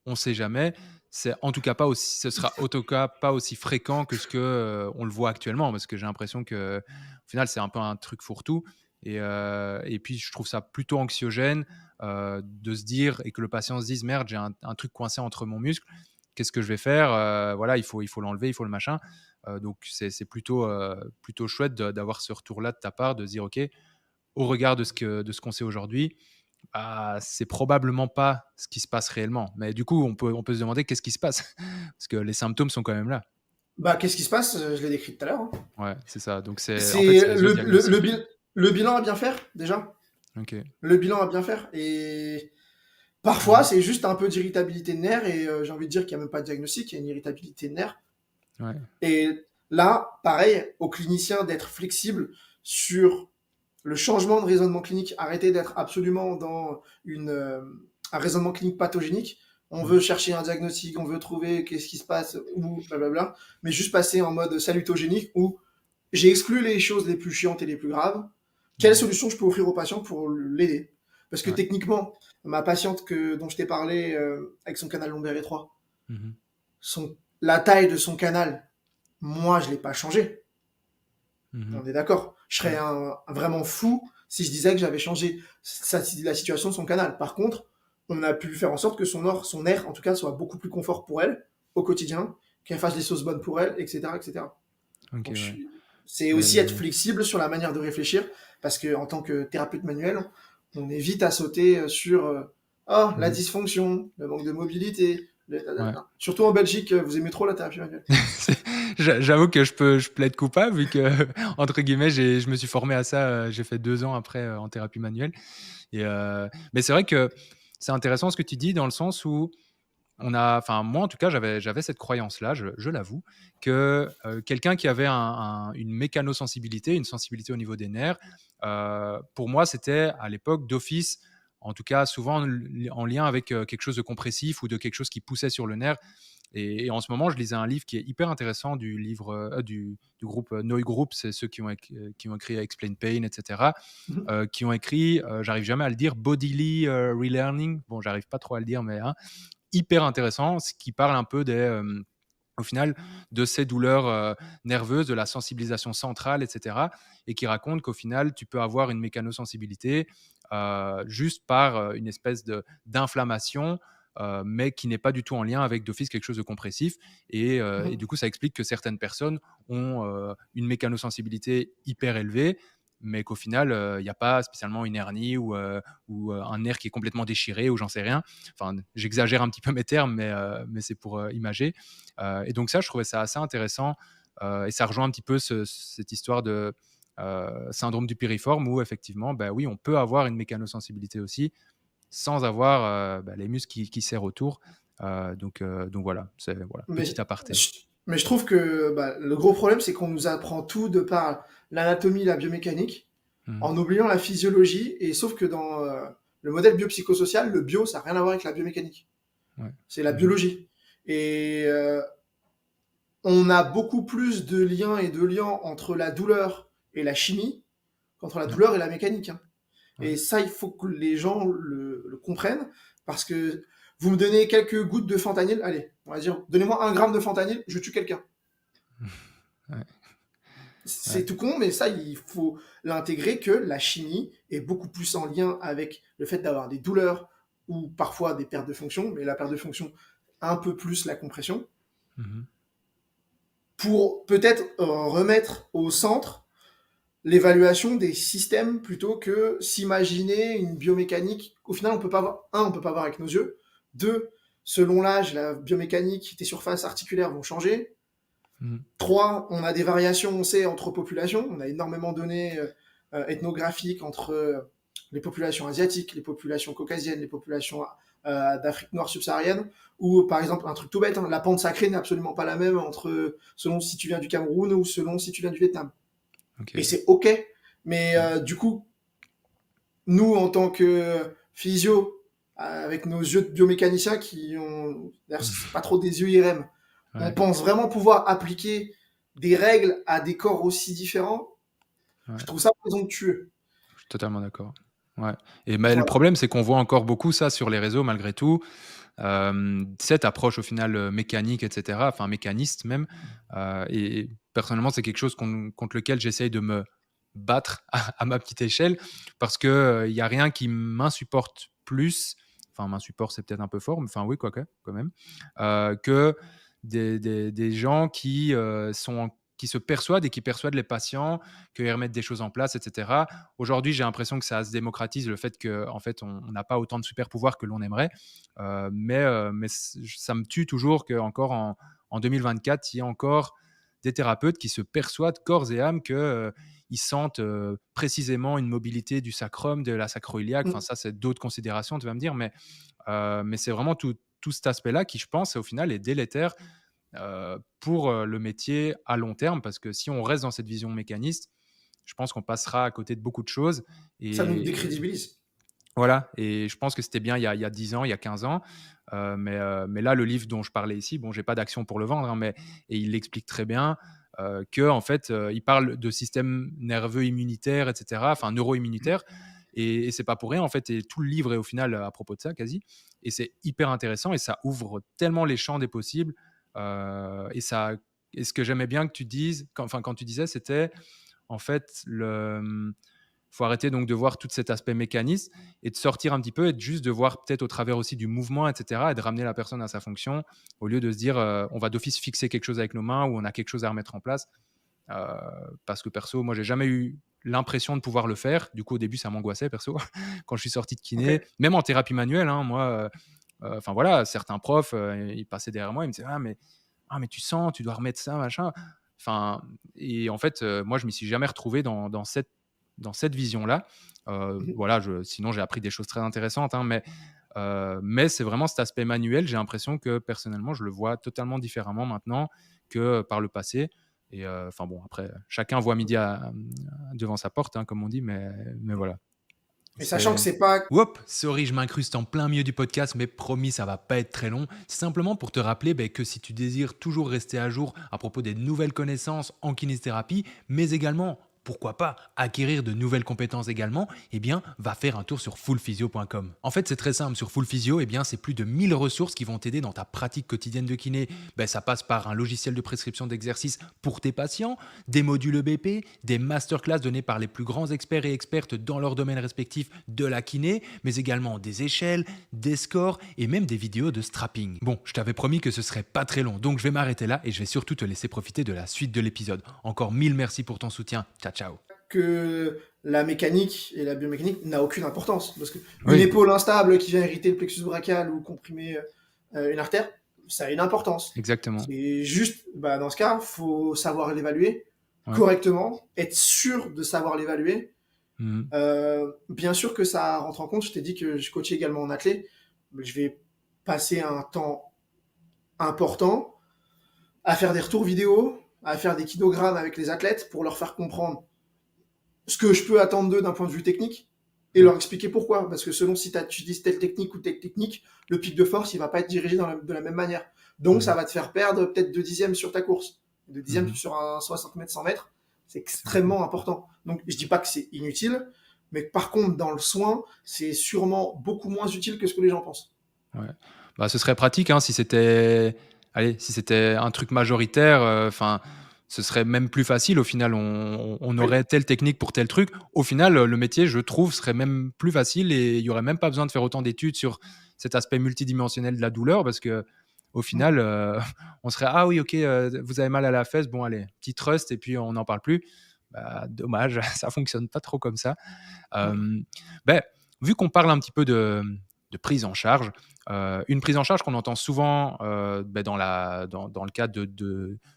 on ne sait jamais, c'est en tout cas pas aussi, ce sera en tout cas pas aussi fréquent que ce que on le voit actuellement, parce que j'ai l'impression que au final c'est un peu un truc fourre-tout, et puis je trouve ça plutôt anxiogène de se dire, et que le patient se dise merde, j'ai un truc coincé entre mon muscle, qu'est-ce que je vais faire? Voilà, il faut l'enlever, il faut le machin. Donc c'est plutôt chouette d'avoir ce retour-là de ta part, de se dire ok, au regard de ce qu'on sait aujourd'hui, bah, c'est probablement pas ce qui se passe réellement. Mais du coup, on peut se demander qu'est-ce qui se passe parce que les symptômes sont quand même là. Bah, qu'est-ce qui se passe? Je l'ai décrit tout à l'heure. Hein. Ouais, c'est ça. Donc en fait, c'est C'est les autres diagnostics. le bilan à bien faire, déjà. Ok. Le bilan à bien faire. Et parfois, Mhm. c'est juste un peu d'irritabilité de nerfs, et j'ai envie de dire qu'il n'y a même pas de diagnostic, il y a une irritabilité de nerfs. Ouais. Et là, pareil, au clinicien d'être flexible sur le changement de raisonnement clinique, arrêter d'être absolument dans un raisonnement clinique pathogénique. On veut Mhm. chercher un diagnostic, on veut trouver qu'est-ce qui se passe, ou blablabla, mais juste passer en mode salutogénique où j'ai exclu les choses les plus chiantes et les plus graves. Quelle Mhm. solution je peux offrir au patient pour l'aider? Parce que Ouais. techniquement, ma patiente dont je t'ai parlé avec son canal lombaire étroit, Mhm. la taille de son canal, moi, je ne l'ai pas changé. Mhm. On est d'accord. Je serais Ouais. vraiment fou si je disais que j'avais changé la situation de son canal. Par contre, on a pu faire en sorte que son air, en tout cas, soit beaucoup plus confort pour elle au quotidien, qu'elle fasse des choses bonnes pour elle, etc., etc. Ok, Donc, ouais. c'est aussi être Mais flexible sur la manière de réfléchir, parce que en tant que thérapeute manuel, on est vite à sauter sur oh, la mhm. dysfonction, le manque de mobilité. Ouais. Surtout en Belgique, vous aimez trop la thérapie manuelle. J'avoue que je plaide coupable vu que entre guillemets je me suis formé à ça. J'ai fait 2 ans après en thérapie manuelle. Mais c'est vrai que c'est intéressant ce que tu dis dans le sens où enfin moi en tout cas j'avais cette croyance là, je l'avoue, que quelqu'un qui avait une mécanosensibilité, une sensibilité au niveau des nerfs, pour moi c'était à l'époque d'office, en tout cas souvent en lien avec quelque chose de compressif ou de quelque chose qui poussait sur le nerf. Et en ce moment, je lisais un livre qui est hyper intéressant du groupe Neue Group, c'est ceux qui ont écrit Explain Pain, etc., qui ont écrit, j'arrive jamais à le dire, Bodily Relearning. Bon, j'arrive pas trop à le dire, mais hein, hyper intéressant, ce qui parle un peu au final, de ces douleurs nerveuses, de la sensibilisation centrale, etc., et qui raconte qu'au final, tu peux avoir une mécanosensibilité juste par une espèce d'inflammation, mais qui n'est pas du tout en lien avec d'office quelque chose de compressif. Et du coup, ça explique que certaines personnes ont une mécanosensibilité hyper élevée, mais qu'au final, il n'y a pas spécialement une hernie ou un nerf qui est complètement déchiré ou j'en sais rien. Enfin, j'exagère un petit peu mes termes, mais c'est pour imager. Et donc ça, je trouvais ça assez intéressant et ça rejoint un petit peu cette histoire de syndrome du piriforme où effectivement, bah, oui, on peut avoir une mécanosensibilité aussi sans avoir les muscles qui serrent autour. Donc voilà, c'est voilà, petit Mais aparté. je, mais je trouve que le gros problème, c'est qu'on nous apprend tout de par l'anatomie, la biomécanique, Mhm. en oubliant la physiologie. Et sauf que dans le modèle biopsychosocial, le bio, ça n'a rien à voir avec la biomécanique. Ouais. C'est la Mhm. biologie. Et on a beaucoup plus de liens et de liens entre la douleur et la chimie qu'entre la Ouais. douleur et la mécanique, hein. Ouais. Et ça, il faut que les gens le comprennent, parce que vous me donnez quelques gouttes de fentanyl, allez, on va dire, donnez-moi 1 gramme de fentanyl, je tue quelqu'un. Ouais. C'est Ouais. tout con, mais ça, il faut l'intégrer, que la chimie est beaucoup plus en lien avec le fait d'avoir des douleurs ou parfois des pertes de fonction, mais la perte de fonction, un peu plus la compression, Mhm. pour peut-être remettre au centre l'évaluation des systèmes plutôt que s'imaginer une biomécanique. Au final, on peut pas voir, on peut pas voir avec nos yeux. Deux, selon l'âge, la biomécanique des surfaces articulaires vont changer. Mhm. 3, on a des variations, on sait, entre populations. On a énormément de données ethnographiques entre les populations asiatiques, les populations caucasiennes, les populations d'Afrique noire subsaharienne, ou par exemple, un truc tout bête, hein, la pente sacrée n'est absolument pas la même selon si tu viens du Cameroun ou selon si tu viens du Vietnam. Ok. Et c'est OK. Mais du coup, nous, en tant que physio, avec nos yeux de biomécaniciens qui ont, d'ailleurs, c'est pas trop des yeux IRM, on Ouais. pense vraiment pouvoir appliquer des règles à des corps aussi différents. Je Ouais. trouve ça présomptueux. Je suis totalement d'accord. Ouais. Et le Voilà. problème, c'est qu'on voit encore beaucoup ça sur les réseaux malgré tout. Cette approche au final mécanique, etc., enfin mécaniste même. Et personnellement, c'est quelque chose contre lequel j'essaye de me battre à ma petite échelle parce qu'il n'y a rien qui m'insupporte plus, enfin m'insupporte c'est peut-être un peu fort, mais enfin oui, quoi que, quand même, que des gens qui se persuadent et qui persuadent les patients qu'ils remettent des choses en place, etc. Aujourd'hui, j'ai l'impression que ça se démocratise le fait qu'en fait, on n'a pas autant de super pouvoirs que l'on aimerait. Mais ça me tue toujours qu'encore en 2024, il y ait encore des thérapeutes qui se persuadent corps et âme qu'ils sentent précisément une mobilité du sacrum, de la sacro-iliaque. Enfin, Mm. ça, c'est d'autres considérations, tu vas me dire. Mais c'est vraiment tout cet aspect-là qui, je pense, au final, est délétère pour le métier à long terme. Parce que si on reste dans cette vision mécaniste, je pense qu'on passera à côté de beaucoup de choses. Ça nous Et décrédibilise. voilà, et je pense que c'était bien il y a 10 ans, il y a 15 ans. Mais là, le livre dont je parlais ici, bon, j'ai pas d'action pour le vendre, hein, et il l'explique très bien, qu'en fait, il parle de système nerveux immunitaire, etc., enfin neuro-immunitaire, et c'est pas pour rien, en fait, et tout le livre est au final à propos de ça, quasi, et c'est hyper intéressant, et ça ouvre tellement les champs des possibles, et ce que j'aimais bien que tu dises, quand tu disais, c'était, en fait, faut arrêter donc de voir tout cet aspect mécaniste et de sortir un petit peu et juste de voir peut-être au travers aussi du mouvement, etc., et de ramener la personne à sa fonction au lieu de se dire on va d'office fixer quelque chose avec nos mains ou on a quelque chose à remettre en place. Euh, Parce que perso, moi, j'ai jamais eu l'impression de pouvoir le faire. Du coup, au début, ça m'angoissait perso quand je suis sorti de kiné, OK. même en thérapie manuelle. Hein, moi, enfin voilà, certains profs, ils passaient derrière moi, ils me disaient mais tu sens, tu dois remettre ça, machin. Enfin, et en fait, moi, je m'y suis jamais retrouvé dans cette vision-là. Mhm. Voilà, sinon, j'ai appris des choses très intéressantes, hein, mais c'est vraiment cet aspect manuel. J'ai l'impression que personnellement, je le vois totalement différemment maintenant que par le passé. Et enfin bon, après, chacun voit midi devant sa porte, hein, comme on dit, mais voilà. Et sachant que C'est c'est pas. Hop, sorry, je m'incruste en plein milieu du podcast, mais promis, ça va pas être très long. C'est simplement pour te rappeler que si tu désires toujours rester à jour à propos des nouvelles connaissances en kinésithérapie, mais également, pourquoi pas, acquérir de nouvelles compétences également, eh bien, va faire un tour sur fullphysio.com. En fait, c'est très simple. Sur Full Physio, eh bien, c'est plus de 1000 ressources qui vont t'aider dans ta pratique quotidienne de kiné. Ça passe par un logiciel de prescription d'exercices pour tes patients, des modules EBP, des masterclass données par les plus grands experts et expertes dans leur domaine respectif de la kiné, mais également des échelles, des scores et même des vidéos de strapping. Bon, je t'avais promis que ce serait pas très long, donc je vais m'arrêter là et je vais surtout te laisser profiter de la suite de l'épisode. Encore 1000 merci pour ton soutien. Ciao, ciao. que la mécanique et la biomécanique n'a aucune importance. Parce qu'une Oui, épaule instable qui vient irriter le plexus brachial ou comprimer une artère, ça a une importance. exactement. C'est juste, dans ce cas, il faut savoir l'évaluer Ouais. correctement, être sûr de savoir l'évaluer. Mhm. Bien sûr que ça rentre en compte. Je t'ai dit que je coachais également en athlète. Je vais passer un temps important à faire des retours vidéo, à faire des kilogrammes avec les athlètes pour leur faire comprendre ce que je peux attendre d'eux d'un point de vue technique et leur expliquer pourquoi. Parce que selon si tu utilises telle technique ou telle technique, le pic de force, il va pas être dirigé de la même manière. Donc, ça va te faire perdre peut-être 2 dixièmes sur ta course. 2 dixièmes sur un 60 mètres, 100 mètres, c'est extrêmement important. Donc, je dis pas que c'est inutile, mais par contre, dans le soin, c'est sûrement beaucoup moins utile que ce que les gens pensent. Ouais. Bah, ce serait pratique hein, si c'était un truc majoritaire. Enfin, ce serait même plus facile. Au final, on Oui. aurait telle technique pour tel truc. Au final, le métier, je trouve, serait même plus facile et il y aurait même pas besoin de faire autant d'études sur cet aspect multidimensionnel de la douleur parce que au final, on serait ah oui, ok, vous avez mal à la fesse, bon allez, petit trust et puis on n'en parle plus. Bah, dommage, ça fonctionne pas trop comme ça. Ouais. Ben, vu qu'on parle un petit peu de prise en charge, une prise en charge qu'on entend souvent dans le cadre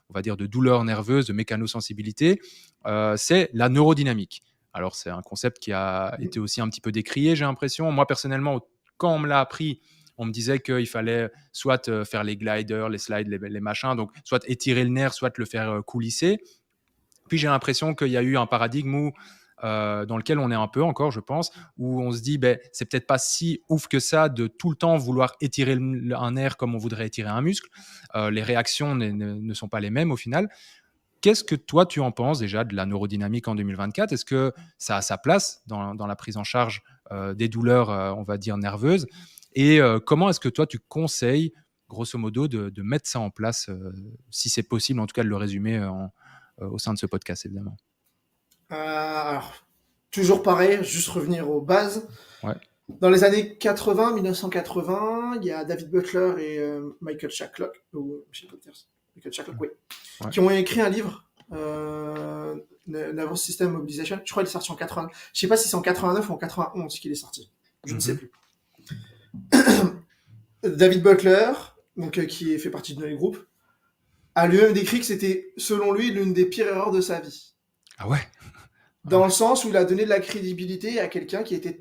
on va dire de douleurs nerveuses, de mécanosensibilité, c'est la neurodynamique. Alors c'est un concept qui a été aussi un petit peu décrié, j'ai l'impression. Moi personnellement, quand on me l'a appris, on me disait qu'il fallait soit faire les gliders, les slides, les machins, donc soit étirer le nerf, soit le faire coulisser. Puis j'ai l'impression qu'il y a eu un paradigme dans lequel on est un peu encore, je pense, où on se dit, ben, c'est peut-être pas si ouf que ça de tout le temps vouloir étirer un nerf comme on voudrait étirer un muscle. Les réactions ne sont pas les mêmes au final. Qu'est-ce que toi, tu en penses déjà de la neurodynamique en 2024 ? Est-ce que ça a sa place dans la prise en charge des douleurs, on va dire, nerveuses ? Et comment est-ce que toi, tu conseilles, grosso modo, de mettre ça en place, si c'est possible, en tout cas de le résumer au sein de ce podcast, évidemment. Alors, toujours pareil, juste revenir aux bases. Ouais. Dans les années 80, 1980, il y a David Butler et Michael Shacklock, Michael Shacklock, oui, Ouais. qui ont écrit un livre, Nervous System Mobilization. Je crois qu'il est sorti en 80. Je sais pas si c'est en 89 ou en 91 qu'il est sorti. Je ne sais plus. David Butler, donc qui fait partie de notre groupe, a lui-même décrit que c'était, selon lui, l'une des pires erreurs de sa vie. Ah ouais. Dans le sens où il a donné de la crédibilité à quelqu'un qui était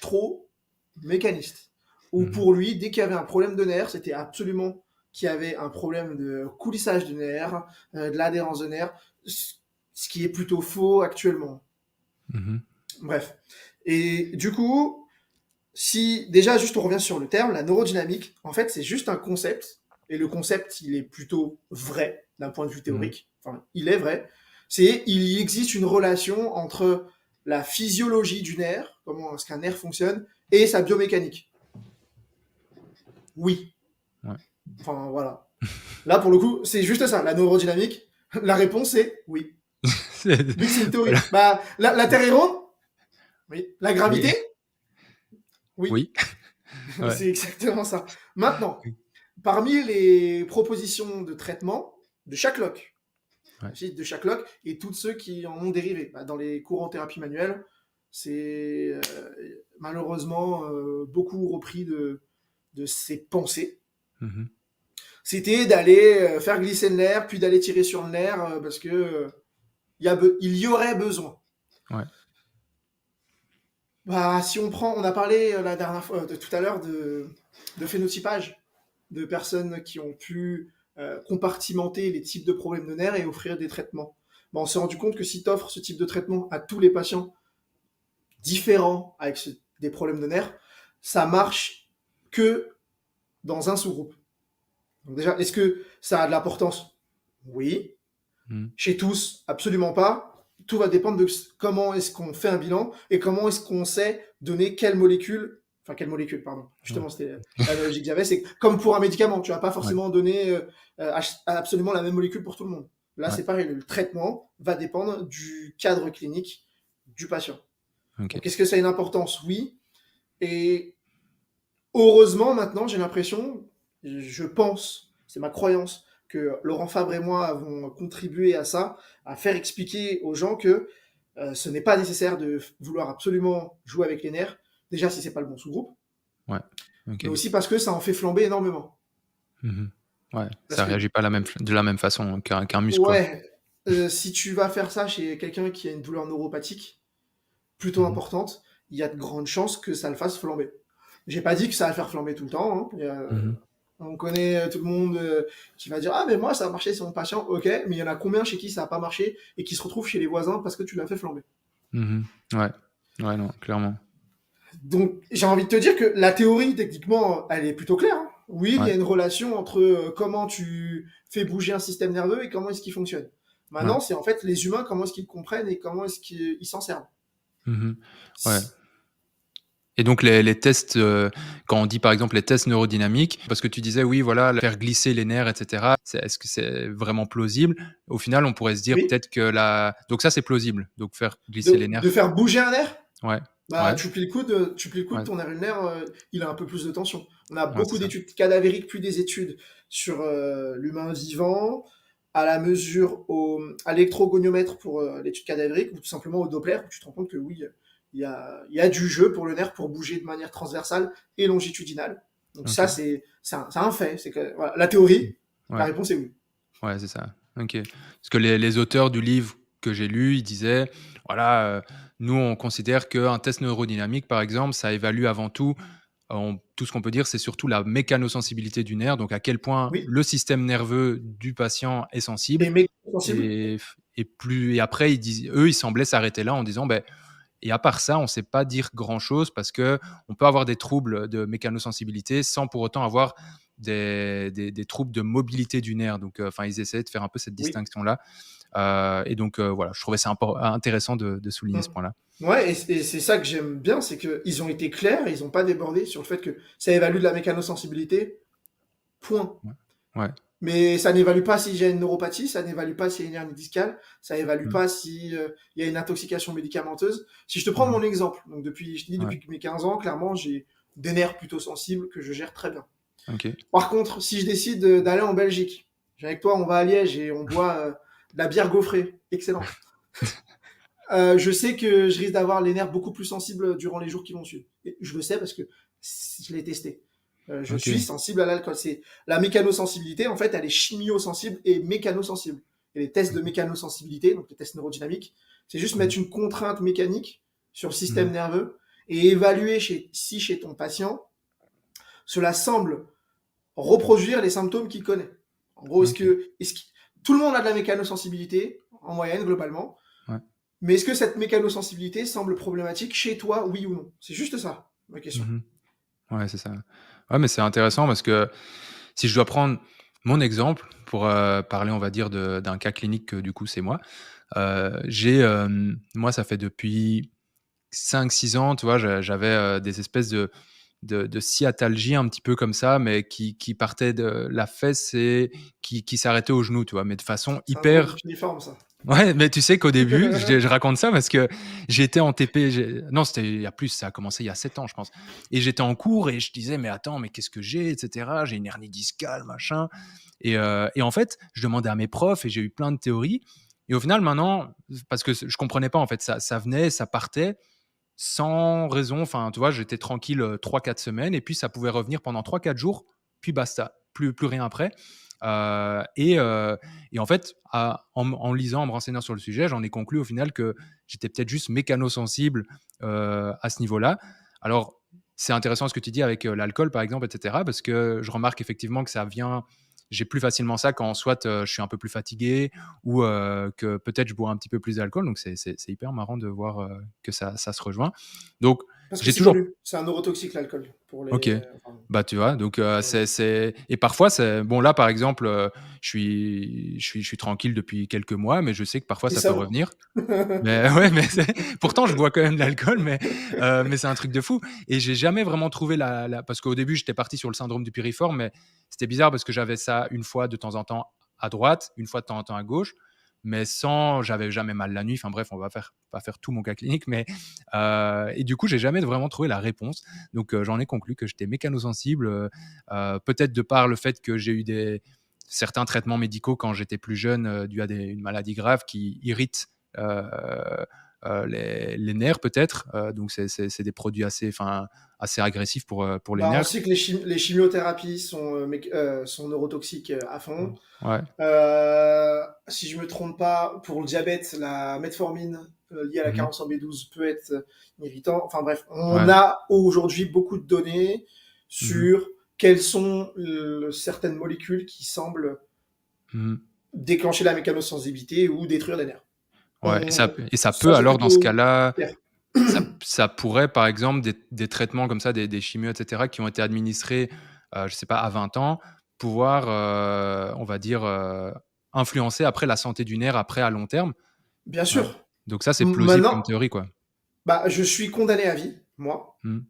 trop mécaniste. Où pour lui, dès qu'il y avait un problème de nerf, c'était absolument qu'il y avait un problème de coulissage de nerfs, de l'adhérence de nerfs, ce qui est plutôt faux actuellement. Bref. Et du coup, si déjà juste on revient sur le terme, la neurodynamique, en fait, c'est juste un concept. Et le concept, il est plutôt vrai d'un point de vue théorique. Enfin, il est vrai. Il existe une relation entre la physiologie du nerf, comment est-ce qu'un nerf fonctionne, et sa biomécanique. Oui. Ouais. Enfin, voilà. Là, pour le coup, c'est juste ça, la neurodynamique. La réponse est oui. Vu que c'est une théorie. Voilà. La Terre est ronde. Oui. La gravité. Oui. Oui. Ouais. C'est exactement ça. Maintenant, parmi les propositions de traitement de Shacklock, de Shacklock et tous ceux qui en ont dérivé, dans les cours en thérapie manuelle, c'est malheureusement beaucoup repris de ces pensées. C'était d'aller faire glisser le nerf, puis d'aller tirer sur le nerf parce que il y aurait besoin. Ouais. Si on a parlé la dernière fois, tout à l'heure de phénotypage, de personnes qui ont pu compartimenter les types de problèmes de nerfs et offrir des traitements. On s'est rendu compte que si tu offres ce type de traitement à tous les patients différents avec des problèmes de nerfs, ça marche que dans un sous-groupe. Donc déjà, est-ce que ça a de l'importance ? Oui. Chez tous, absolument pas. Tout va dépendre de comment est-ce qu'on fait un bilan et comment est-ce qu'on sait donner quelle molécule, pardon. Justement, c'était l'analogie que j'avais, c'est comme pour un médicament, tu vas pas forcément donner absolument la même molécule pour tout le monde. Là, c'est pareil, le traitement va dépendre du cadre clinique du patient. Okay. Donc, est-ce que ça a une importance ? Oui. Et heureusement, maintenant, j'ai l'impression, je pense, c'est ma croyance, que Laurent Fabre et moi avons contribué à ça, à faire expliquer aux gens que Ce n'est pas nécessaire de vouloir absolument jouer avec les nerfs, déjà si c'est pas le bon sous-groupe, Ouais. Ok. mais aussi parce que ça en fait flamber énormément. Mhm. Ouais, Parce ça que, réagit pas de la même façon qu'un muscle, quoi. ouais, si tu vas faire ça chez quelqu'un qui a une douleur neuropathique plutôt Mhm. importante, il y a de grandes chances que ça le fasse flamber. J'ai pas dit que ça va le faire flamber tout le temps, hein. Mhm. On connaît tout le monde qui va dire ah mais moi ça a marché sur mon patient, ok, mais il y en a combien chez qui ça a pas marché et qui se retrouvent chez les voisins parce que tu l'as fait flamber. Mhm. Ouais. Ouais, non, clairement. Donc j'ai envie de te dire que la théorie techniquement elle est plutôt claire, hein. Oui, il y Ouais. a une relation entre comment tu fais bouger un système nerveux et comment est-ce qu'il fonctionne. Ouais. Maintenant c'est en fait les humains comment est-ce qu'ils comprennent et comment est-ce qu'ils s'en servent. Mhm. Ouais. Et donc les tests, quand on dit par exemple les tests neurodynamiques, parce que tu disais oui voilà, faire glisser les nerfs, et cetera, est-ce que c'est vraiment plausible? Au final, on pourrait se dire Oui, peut-être que la donc ça c'est plausible, donc faire glisser les de nerfs. faire bouger un nerf. Ouais, Bah, ouais, tu plies le coude, ouais, ton nerf ulnaire, il a un peu plus de tension. On a ouais, beaucoup c'est ça. d'études cadavériques, puis des études sur l'humain vivant, à la mesure à l'électrogoniomètre pour l'étude cadavérique, ou tout simplement au Doppler, où tu te rends compte que oui, il y a du jeu pour le nerf pour bouger de manière transversale et longitudinale. Donc ça, OK. c'est un fait. C'est que, voilà, la théorie, la Ouais, réponse est oui. ouais, c'est ça. OK. Parce que les auteurs du livre que j'ai lu, ils disaient, voilà, nous on considère qu'un test neurodynamique par exemple, ça évalue avant tout. Tout ce qu'on peut dire, c'est surtout la mécanosensibilité du nerf, donc à quel point Oui, le système nerveux du patient est sensible. et méga sensible. Et après, eux, ils semblaient s'arrêter là en disant, ben, et à part ça, on ne sait pas dire grand-chose parce que on peut avoir des troubles de mécanosensibilité sans pour autant avoir des troubles de mobilité du nerf. Donc, enfin, ils essayaient de faire un peu cette Oui. distinction-là. Et donc, voilà, je trouvais ça intéressant de souligner ce Mm. point-là. Ouais, et c'est ça que j'aime bien, c'est qu'ils ont été clairs, ils n'ont pas débordé sur le fait que ça évalue de la mécanosensibilité, point. Ouais. Ouais. Mais ça n'évalue pas si j'ai une neuropathie, ça n'évalue pas s'il y a une hernie discale, ça évalue Mm. pas si il y a une intoxication médicamenteuse. Si je te prends Mhm. mon exemple, donc je te dis Ouais. depuis mes 15 ans, clairement, j'ai des nerfs plutôt sensibles que je gère très bien. OK. Par contre, si je décide d'aller en Belgique, avec toi, on va à Liège et on boit de la bière gaufrée, excellent. Je sais que je risque d'avoir les nerfs beaucoup plus sensibles durant les jours qui vont suivre. Et je le sais parce que je l'ai testé. Je suis OK. sensible à l'alcool. C'est la mécanosensibilité, en fait, elle est chimiosensible et mécanosensible. Et les tests de mécanosensibilité, donc les tests neurodynamiques, c'est juste Mhm. mettre une contrainte mécanique sur le système Mhm. nerveux et évaluer si chez ton patient, cela semble reproduire les symptômes qu'il connaît. En gros, OK. tout le monde a de la mécanosensibilité en moyenne globalement, Ouais. mais est-ce que cette mécanosensibilité semble problématique chez toi, oui ou non? C'est juste ça, ma question. Mhm. Ouais, c'est ça. Ouais, mais c'est intéressant parce que si je dois prendre mon exemple pour, parler, on va dire, d'un cas clinique que, du coup, c'est moi. Moi, ça fait depuis 5 6 ans, tu vois, j'avais, des espèces de sciatalgie un petit peu comme ça, mais qui partaient de la fesse et qui s'arrêtaient au genou, tu vois? Mais de façon Syndrome du hyper. filiforme, ça. Ouais, mais tu sais qu'au début, je raconte ça parce que j'étais en TP, non, c'était il y a plus, ça a commencé il y a 7 ans, je pense, et j'étais en cours et je disais: «Mais attends, mais qu'est-ce que j'ai?» et cetera. J'ai une hernie discale, machin, et en fait, je demandais à mes profs et j'ai eu plein de théories, et au final, maintenant, parce que je comprenais pas, en fait, ça venait, ça partait sans raison, enfin, tu vois? J'étais tranquille, 3-4 semaines et puis ça pouvait revenir pendant 3 4 jours, puis basta, plus rien après, heu et heu et en fait, en lisant, en me renseignant sur le sujet, j'en ai conclu au final que j'étais peut-être juste mécano-sensible, à ce niveau-là. Alors, c'est intéressant ce que tu dis avec, l'alcool, par exemple, et cetera, parce que je remarque effectivement que ça vient j'ai plus facilement ça quand soit, je suis un peu plus fatigué ou, que peut-être je bois un petit peu plus d'alcool, donc c'est hyper marrant de voir, que ça se rejoint. Donc Parce que j'ai c'est toujours. connu. C'est un neurotoxique, l'alcool. Pour OK. les. Enfin, Bah, tu vois? Donc, ouais. c'est et parfois c'est bon, là, par exemple, je suis tranquille depuis quelques mois, mais je sais que parfois Et ça peut sobre. revenir. Mais ouais, mais pourtant je bois quand même de l'alcool, mais c'est un truc de fou, et j'ai jamais vraiment trouvé la parce qu'au début, j'étais parti sur le syndrome du piriforme, mais c'était bizarre parce que j'avais ça une fois de temps en temps à droite, une fois de temps en temps à gauche, mais sans j'avais jamais mal la nuit. Enfin bref, on va pas faire tout mon cas clinique, mais et du coup, j'ai jamais vraiment trouvé la réponse. Donc, j'en ai conclu que j'étais mécanosensible, peut-être de par le fait que j'ai eu certains traitements médicaux quand j'étais plus jeune, dû à une maladie grave qui irrite, heu les nerfs peut-être. Donc c'est des produits assez agressifs pour les On nerfs. sait que les chimiothérapies sont neurotoxiques à fond. Ouais. Si je me trompe pas, pour le diabète, la metformine liée à la Mhm. carence en B12 peut être irritant. Enfin bref, on Ouais. a aujourd'hui beaucoup de données Mhm. sur quelles sont certaines molécules qui semblent Mhm. déclencher la mécanosensibilité ou détruire les nerfs. Ouais. Et ça peut Ça, c'est alors dans ce plutôt cas-là, clair. ça pourrait par exemple des traitements comme ça, des chimios, etc., qui ont été administrés, je sais pas, à 20 ans, pouvoir, on va dire, influencer après la santé du nerf après à long terme. Bien Ouais. sûr. Donc ça, c'est plausible comme Maintenant, théorie, quoi. je suis condamné à vie, moi, Mhm.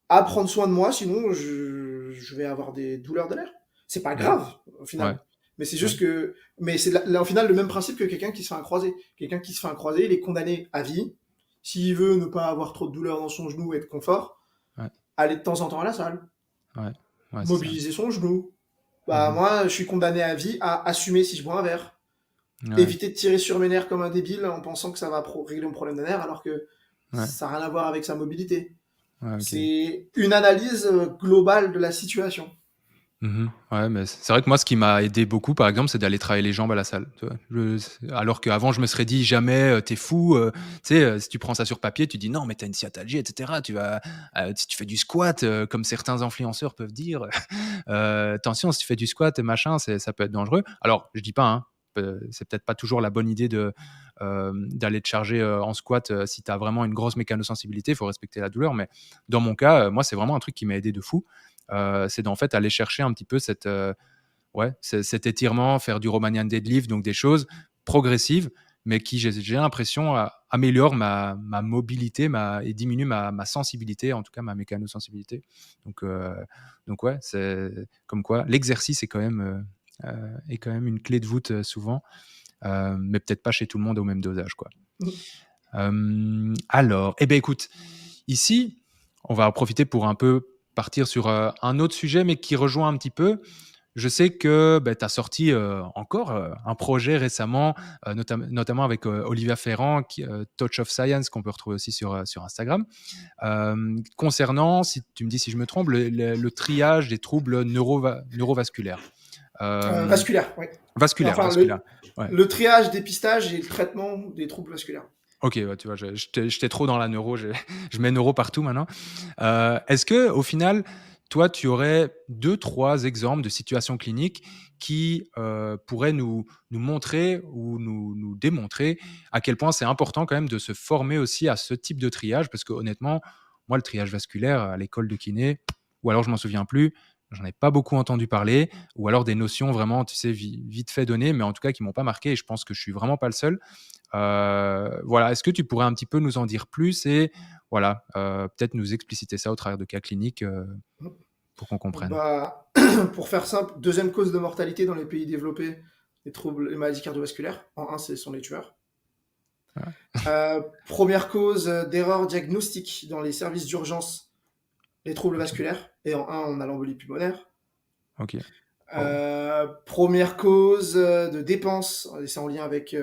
à prendre soin de moi, sinon je vais avoir des douleurs de nerfs. C'est pas Ouais. grave, au Ouais. final. Mais c'est Ouais. juste que. Mais c'est au final le même principe que quelqu'un qui se fait un croisé. Quelqu'un qui se fait un croisé, il est condamné à vie. S'il veut ne pas avoir trop de douleur dans son genou et de confort, Ouais. aller de temps en temps à la salle, Ouais. Ouais, c'est ça. mobiliser son genou. Mhm. Moi, je suis condamné à vie à assumer si je bois un verre. Ouais. Éviter de tirer sur mes nerfs comme un débile en pensant que ça va régler mon problème de nerfs, alors que Ouais. ça n'a rien à voir avec sa mobilité. Ouais, ok. C'est une analyse globale de la situation. Mhm. Ouais, mais c'est vrai que moi, ce qui m'a aidé beaucoup, par exemple, c'est d'aller travailler les jambes à la salle. Tu vois. Alors qu'avant, je me serais dit jamais, t'es fou. Tu sais, si tu prends ça sur papier, tu dis non, mais t'as une sciatalgie, etc. Si tu fais du squat, comme certains influenceurs peuvent dire, attention, si tu fais du squat, machin, ça peut être dangereux. Alors, je dis pas, hein, c'est peut-être pas toujours la bonne idée d'aller te charger en squat si tu as vraiment une grosse mécanosensibilité, il faut respecter la douleur. Mais dans mon cas, moi, c'est vraiment un truc qui m'a aidé de fou. C'est d'en fait aller chercher un petit peu cet étirement, faire du Romanian deadlift, donc des choses progressives, mais qui, j'ai l'impression, améliorent ma mobilité et diminuent ma sensibilité, en tout cas ma mécanosensibilité. Donc ouais, c'est comme quoi l'exercice est quand même une clé de voûte souvent, mais peut-être pas chez tout le monde au même dosage, quoi. Alors, eh ben écoute, ici, on va en profiter pour un peu partir sur un autre sujet, mais qui rejoint un petit peu. Je sais que tu as sorti encore un projet récemment, notamment avec Olivia Ferrand, Touch of Science, qu'on peut retrouver aussi sur Instagram, concernant, si tu me dis si je me trompe, le triage des troubles neurovasculaires. Euh, Vasculaire, oui. Enfin, vasculaire, ouais. le triage, dépistage et le traitement des troubles vasculaires. Ok, ouais, tu vois, j'étais trop dans la neuro, je mets neuro partout maintenant. Est-ce que au final, toi, tu aurais 2-3 exemples de situations cliniques qui pourraient nous montrer ou nous démontrer à quel point c'est important quand même de se former aussi à ce type de triage? Parce que honnêtement, moi, le triage vasculaire à l'école de kiné, ou alors je m'en souviens plus, j'en ai pas beaucoup entendu parler, ou alors des notions vraiment, tu sais, vite fait données, mais en tout cas qui m'ont pas marqué, et je pense que je suis vraiment pas le seul. Voilà, est-ce que tu pourrais un petit peu nous en dire plus et voilà, peut-être nous expliciter ça au travers de cas cliniques pour qu'on comprenne? Pour faire simple, deuxième cause de mortalité dans les pays développés, les troubles, les maladies cardiovasculaires. En un, ce sont les tueurs. Ouais. Première cause d'erreur diagnostique dans les services d'urgence, les troubles Ok. vasculaires. Et en un, on a l'embolie pulmonaire. Ok. Wow. Première cause de dépenses, et c'est en lien avec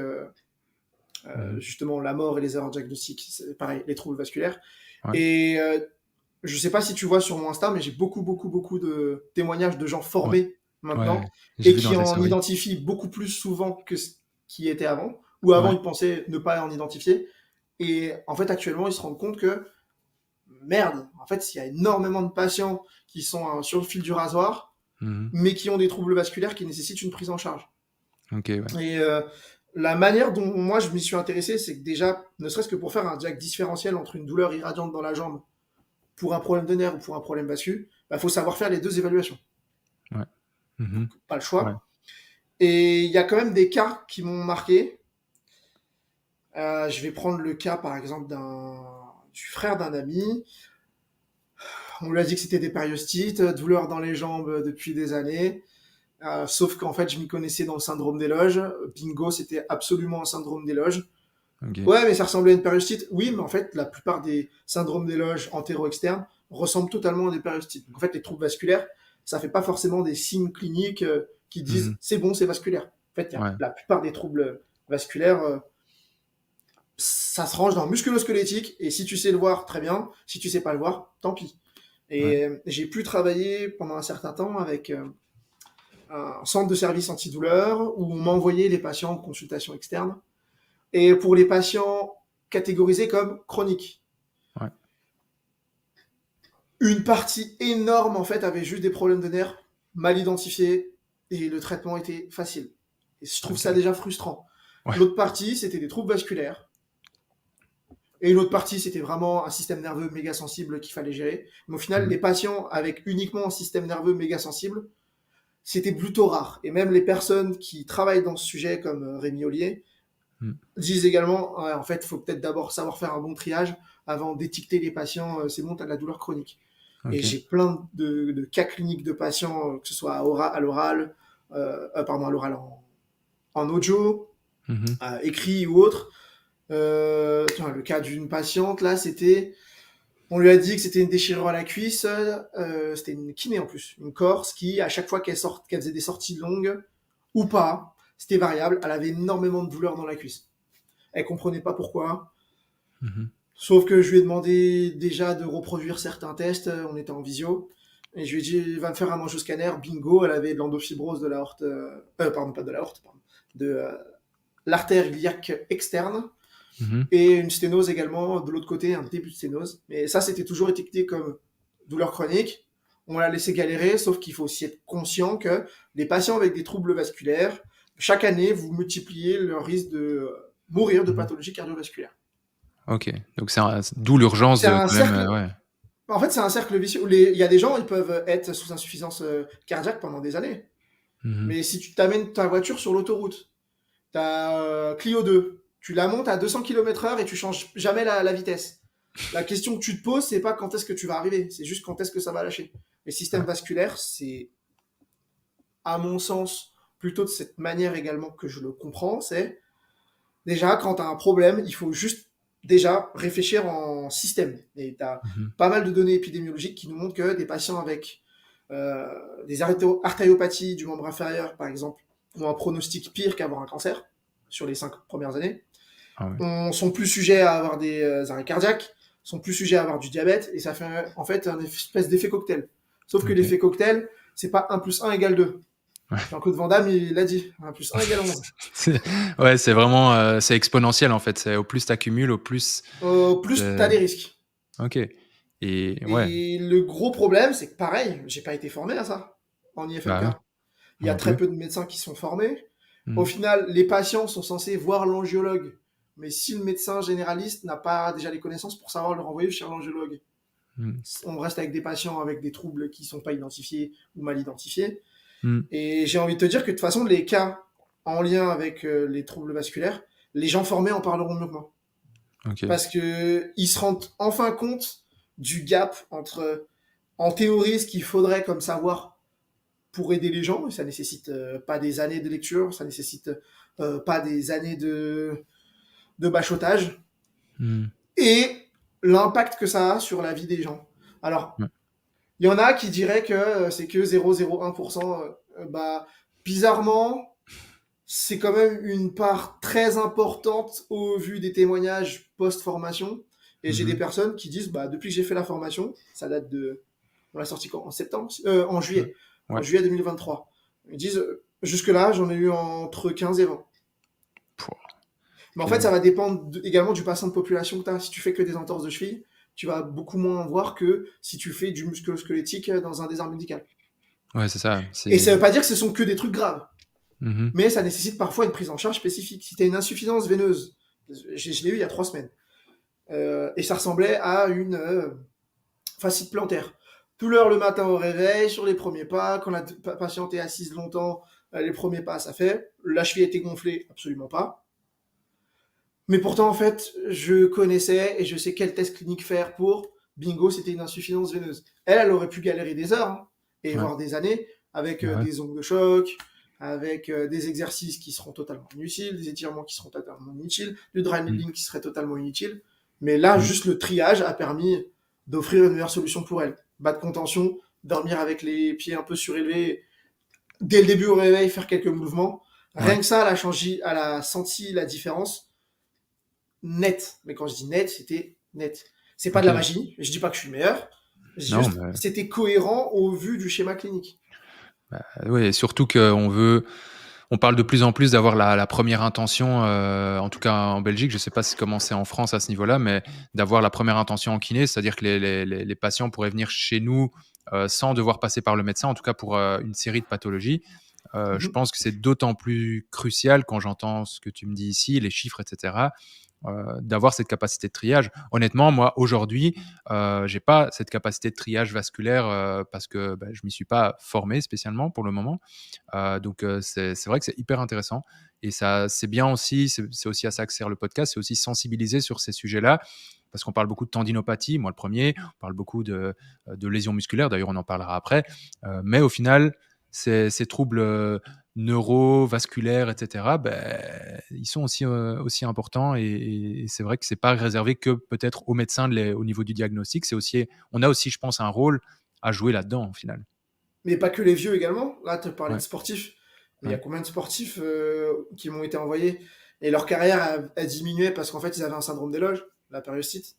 Mhm. justement la mort et les erreurs diagnostiques, c'est pareil, les troubles vasculaires. Ouais. Et je sais pas si tu vois sur mon Insta, mais j'ai beaucoup, beaucoup, beaucoup de témoignages de gens Ouais. formés Ouais. maintenant J'ai et vu dans qui tes en stories. identifient beaucoup plus souvent que ce qui était avant, ou avant Ouais. ils pensaient ne pas en identifier. Et en fait, actuellement, ils se rendent compte que merde, en fait, il y a énormément de patients qui sont sur le fil du rasoir, Mhm. mais qui ont des troubles vasculaires qui nécessitent une prise en charge. Ok, ouais. Et la manière dont moi je m'y suis intéressé, c'est que déjà, ne serait-ce que pour faire un diagnostic différentiel entre une douleur irradiante dans la jambe pour un problème de nerf ou pour un problème vasculaire, il faut savoir faire les deux évaluations. Ouais. Donc, Mhm. pas le Ouais. choix. Et il y a quand même des cas qui m'ont marqué. Je vais prendre le cas, par exemple, du frère d'un ami. On lui a dit que c'était des périostites, douleurs dans les jambes depuis des années. Sauf qu'en fait, je m'y connaissais dans le syndrome des loges. Bingo, c'était absolument un syndrome des loges. Ok. Ouais, mais ça ressemblait à une périostite. Oui, mais en fait, la plupart des syndromes des loges antéro-externes ressemblent totalement à des périostites. Donc, en fait, les troubles vasculaires, ça fait pas forcément des signes cliniques qui disent Mhm. c'est bon, c'est vasculaire. En fait, Ouais. la plupart des troubles vasculaires ça se range dans musculo-squelettique, et si tu sais le voir, très bien. Si tu sais pas le voir, tant pis. Ouais. Et j'ai pu travailler pendant un certain temps avec un centre de service antidouleur où on m'a envoyé les patients en consultation externe. Et pour les patients catégorisés comme chroniques, Ouais. une partie énorme en fait avait juste des problèmes de nerfs mal identifiés et le traitement était facile. Et je trouve ça Ok. déjà frustrant. Ouais. L'autre partie, c'était des troubles vasculaires. Et une autre partie, c'était vraiment un système nerveux méga sensible qu'il fallait gérer. Mais au final, Mhm. les patients avec uniquement un système nerveux méga sensible, c'était plutôt rare. Et même les personnes qui travaillent dans ce sujet, comme Rémi Ollier, Mhm. disent également, ouais, en fait, il faut peut-être d'abord savoir faire un bon triage avant d'étiqueter les patients, c'est bon, tu as de la douleur chronique. Et Ok. j'ai plein de cas cliniques de patients, que ce soit à l'oral, pardon, à l'oral en audio, Mhm. écrit ou autre. Tiens, le cas d'une patiente, là, on lui a dit que c'était une déchirure à la cuisse, c'était une kiné en plus, une Corse qui, à chaque fois qu'elle faisait des sorties longues, ou pas, c'était variable, elle avait énormément de douleur dans la cuisse. Elle comprenait pas pourquoi, Mhm. sauf que je lui ai demandé déjà de reproduire certains tests, on était en visio, et je lui ai dit, va me faire un angioscanner, bingo, elle avait de l'endofibrose de l'aorte, pardon, pas de l'aorte, pardon, de l'artère iliaque externe, Mhm. et une sténose également de l'autre côté, un début de sténose. Mais ça, c'était toujours étiqueté comme douleur chronique. On l'a laissé galérer, sauf qu'il faut aussi être conscient que les patients avec des troubles vasculaires, chaque année, vous multipliez leur risque de mourir de Mhm. pathologie cardiovasculaire. Ok. Donc d'où l'urgence C'est de un quand même. cercle. Ouais. En fait, c'est un cercle vicieux. Il y a des gens, ils peuvent être sous insuffisance cardiaque pendant des années. Mhm. Mais si tu t'amènes ta voiture sur l'autoroute, ta Clio 2, tu la montes à 200 km/h et tu changes jamais la vitesse. La question que tu te poses, c'est pas quand est-ce que tu vas arriver, c'est juste quand est-ce que ça va lâcher. Les systèmes Ouais. vasculaires, c'est, à mon sens, plutôt de cette manière également que je le comprends, c'est déjà quand tu as un problème, il faut juste déjà réfléchir en système. Et tu as Mhm. pas mal de données épidémiologiques qui nous montrent que des patients avec des artériopathies du membre inférieur, par exemple, ont un pronostic pire qu'avoir un cancer sur les 5 premières années. Ah ouais. Sont plus sujets à avoir des arrêts cardiaques, sont plus sujets à avoir du diabète, et ça fait en fait un espèce d'effet cocktail. Sauf que Ok. l'effet cocktail, c'est pas 1 plus 1 égale 2. Ouais. Jean-Claude Van Damme, il l'a dit, 1 plus 1 égale 11. C'est- Ouais, c'est vraiment c'est exponentiel en fait. C'est au plus t'accumules, au plus. Plus tu as euh, des risques. Ok. Et ouais. Et le gros problème, c'est que pareil, j'ai pas été formé à ça en Bah IFMK. ouais. Il y Moi a non très plus. peu de médecins qui sont formés. Au Mhm. final, les patients sont censés voir l'angiologue. Mais si le médecin généraliste n'a pas déjà les connaissances pour savoir le renvoyer chez l'angiologue, Mhm. on reste avec des patients avec des troubles qui ne sont pas identifiés ou mal identifiés. Mhm. Et j'ai envie de te dire que de toute façon, les cas en lien avec les troubles vasculaires, les gens formés en parleront mieux que moi. Ok. Parce qu'ils se rendent enfin compte du gap entre, en théorie, ce qu'il faudrait comme savoir pour aider les gens, et ça nécessite pas des années de lecture, ça nécessite pas des années de bachotage, Mhm. et l'impact que ça a sur la vie des gens. Alors, Ouais. il y en a qui diraient que c'est que 0,01%. Bah, bizarrement, c'est quand même une part très importante au vu des témoignages post-formation. Et j'ai des Mhm. personnes qui disent, bah, depuis que j'ai fait la formation, ça date de... On l'a sorti quand? En septembre? En Ouais. juillet. En Ouais. juillet 2023. Ils disent, jusque-là, j'en ai eu entre 15 et 20. Pouah. Mais en Ok. fait, ça va dépendre également du bassin de population que tu as. Si tu fais que des entorses de cheville, tu vas beaucoup moins en voir que si tu fais du musculo-squelettique dans un désert médical. Ouais, c'est ça. Et C'est. ça veut pas dire que ce sont que des trucs graves, Mhm. mais ça nécessite parfois une prise en charge spécifique. Si tu as une insuffisance veineuse, je l'ai eu il y a 3 semaines, et ça ressemblait à une fascite plantaire. Douleur le matin au réveil, sur les premiers pas, quand la patiente est assise longtemps, les premiers pas, ça fait. La cheville était gonflée, absolument pas. Mais pourtant, en fait, je connaissais et je sais quel test clinique faire pour. Bingo, c'était une insuffisance veineuse. Elle aurait pu galérer des heures hein, et Ouais. voire des années avec Bah ouais. des ongles de choc, avec des exercices qui seront totalement inutiles, des étirements qui seront totalement inutiles, du dry Mhm. needling qui serait totalement inutile. Mais là, Mhm. juste le triage a permis d'offrir une meilleure solution pour elle. Bas de contention, dormir avec les pieds un peu surélevés, dès le début au réveil, faire quelques mouvements. Rien Ouais. que ça, elle a senti la différence. net. Mais quand je dis net, c'était net. C'est pas de la Ok. magie. Je dis pas que je suis le meilleur. Non, Juste, mais c'était cohérent au vu du schéma clinique. oui, et surtout qu'on veut, on parle de plus en plus d'avoir la première intention, en tout cas en Belgique, je ne sais pas comment c'est en France à ce niveau-là, mais d'avoir la première intention en kiné, c'est-à-dire que les patients pourraient venir chez nous sans devoir passer par le médecin, en tout cas pour une série de pathologies. Je Mhm. pense que c'est d'autant plus crucial quand j'entends ce que tu me dis ici, les chiffres, etc., d'avoir cette capacité de triage. Honnêtement, moi, aujourd'hui, j'ai pas cette capacité de triage vasculaire parce que je m'y suis pas formé spécialement pour le moment. Donc, c'est vrai que c'est hyper intéressant. Et ça, c'est bien aussi, c'est aussi à ça que sert le podcast, c'est aussi sensibiliser sur ces sujets-là, parce qu'on parle beaucoup de tendinopathie, moi le premier, on parle beaucoup de lésions musculaires, d'ailleurs on en parlera après, mais au final, ces troubles neurovasculaires, etc., ils sont aussi importants et c'est vrai que c'est pas réservé que peut-être aux médecins au niveau du diagnostic, c'est aussi, on a aussi, je pense, un rôle à jouer là-dedans au final. Mais pas que les vieux également. Là, tu parlais de Ouais, sportifs. Mais il y a ouais. combien de sportifs qui m'ont été envoyés et leur carrière a diminué parce qu'en fait, ils avaient un syndrome des loges, la périostite,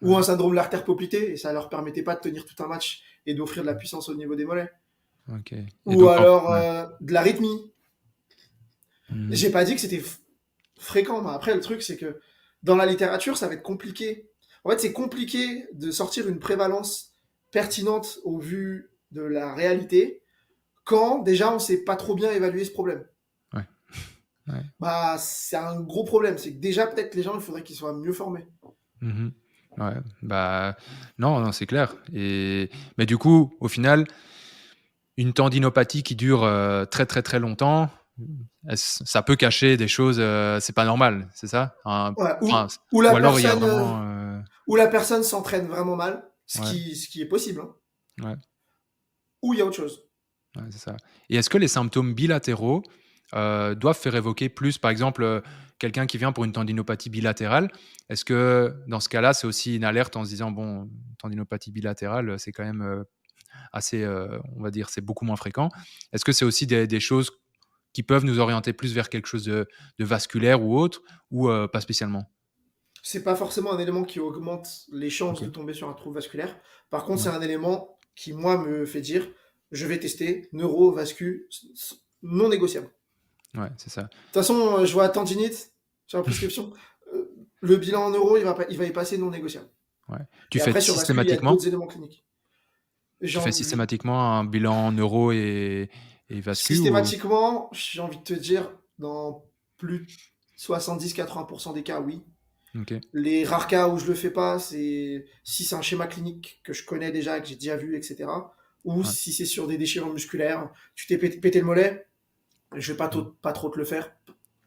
ou un Ouais. syndrome de l'artère poplitée et ça leur permettait pas de tenir tout un match et d'offrir de la puissance au niveau des mollets. Ok. Et Ou donc, alors ouais. de l'arythmie. Mhm. J'ai pas dit que c'était fréquent, mais après, le truc, c'est que dans la littérature, ça va être compliqué. En fait, c'est compliqué de sortir une prévalence pertinente au vu de la réalité quand déjà on sait pas trop bien évaluer ce problème. Ouais. Ouais. Bah, c'est un gros problème. C'est que déjà, peut-être les gens, il faudrait qu'ils soient mieux formés. Mhm. Ouais. Bah, non, non, c'est clair. Mais du coup, au final, une tendinopathie qui dure très, très, très longtemps, ça peut cacher des choses, c'est pas normal, c'est ça? Ouais, Enfin, ou, ou la alors il y a personne, vraiment. ou la personne s'entraîne vraiment mal, Ouais, ce qui est possible, hein, ouais. ou il y a autre chose. Ouais, c'est ça. Et est-ce que les symptômes bilatéraux doivent faire évoquer plus, par exemple, quelqu'un qui vient pour une tendinopathie bilatérale, est-ce que dans ce cas-là, c'est aussi une alerte en se disant, bon, tendinopathie bilatérale, c'est quand même assez, on va dire, c'est beaucoup moins fréquent. Est-ce que c'est aussi des choses qui peuvent nous orienter plus vers quelque chose de vasculaire ou autre, ou pas spécialement? C'est pas forcément un élément qui augmente les chances Ok. de tomber sur un trouble vasculaire. Par contre, c'est Ouais, un élément qui, moi, me fait dire, je vais tester neuro-vascu non négociable. ouais, c'est ça. De toute façon, je vois tendinite sur la prescription. Le bilan en euro, il va y passer non négociable. Ouais. Et après, sur vascu, il y a d'autres éléments cliniques. Tu J'ai fais envie, systématiquement un bilan neuro et vascu ou? systématiquement, j'ai envie de te dire, dans plus de 70-80% des cas, oui. Ok. Les rares cas où je le fais pas, c'est si c'est un schéma clinique que je connais déjà, que j'ai déjà vu, etc. Ou Ouais. si c'est sur des déchirures musculaires, tu t'es pété le mollet, je vais Mm. pas trop te le faire,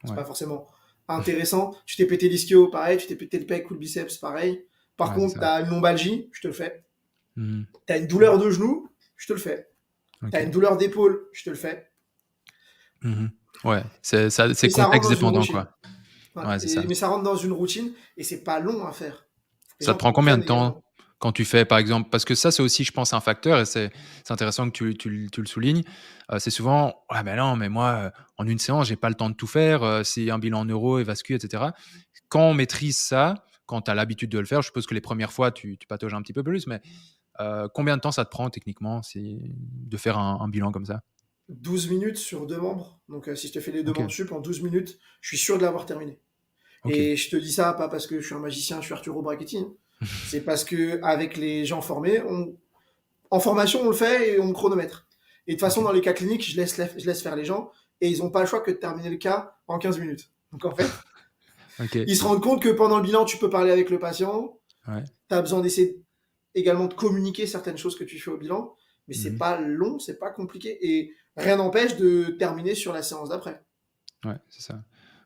c'est Ouais. pas forcément intéressant. Tu t'es pété l'ischio, pareil, tu t'es pété le pec ou le biceps, pareil. Par Ouais, c'est contre, ça. t'as une lombalgie, je te le fais. Mhm. T'as une Ouais. douleur de genou, je te le fais. Ok. T'as une douleur d'épaule, je te le fais. Mhm. Ouais, c'est ça, c'est Et ça rentre contexte dans une dépendant, routine. quoi. Ouais. Ouais, c'est ça. Mais ça rentre dans une routine et c'est pas long à faire. Faut que les Ça gens te prend combien comprennent de temps également. quand tu fais, par exemple, parce que ça, c'est aussi, je pense, un facteur, et c'est intéressant que tu le soulignes. C'est souvent, ouais, ben non, mais moi, en une séance, j'ai pas le temps de tout faire. C'est un bilan neuro et vascu, etc. Quand on maîtrise ça, quand tu as l'habitude de le faire, je suppose que les premières fois, tu patauges un petit peu plus, mais combien de temps ça te prend techniquement de faire un bilan comme ça? 12 minutes sur deux membres. Donc, si je te fais les deux Ok, membres sup en 12 minutes, je suis sûr de l'avoir terminé. ok. Et je te dis ça pas parce que je suis un magicien, je suis Arturo Brachetti, hein. C'est parce que avec les gens formés, en formation, on le fait et on chronomètre. Et de toute Ok, façon, dans les cas cliniques, je laisse faire les gens et ils n'ont pas le choix que de terminer le cas en 15 minutes. Donc, en fait, ok. ils se rendent compte que pendant le bilan, tu peux parler avec le patient. Ouais. Tu as besoin d'essayer également de communiquer certaines choses que tu fais au bilan. Mais c'est Mhm. pas long, c'est pas compliqué. Et rien n'empêche de terminer sur la séance d'après. Ouais, c'est ça.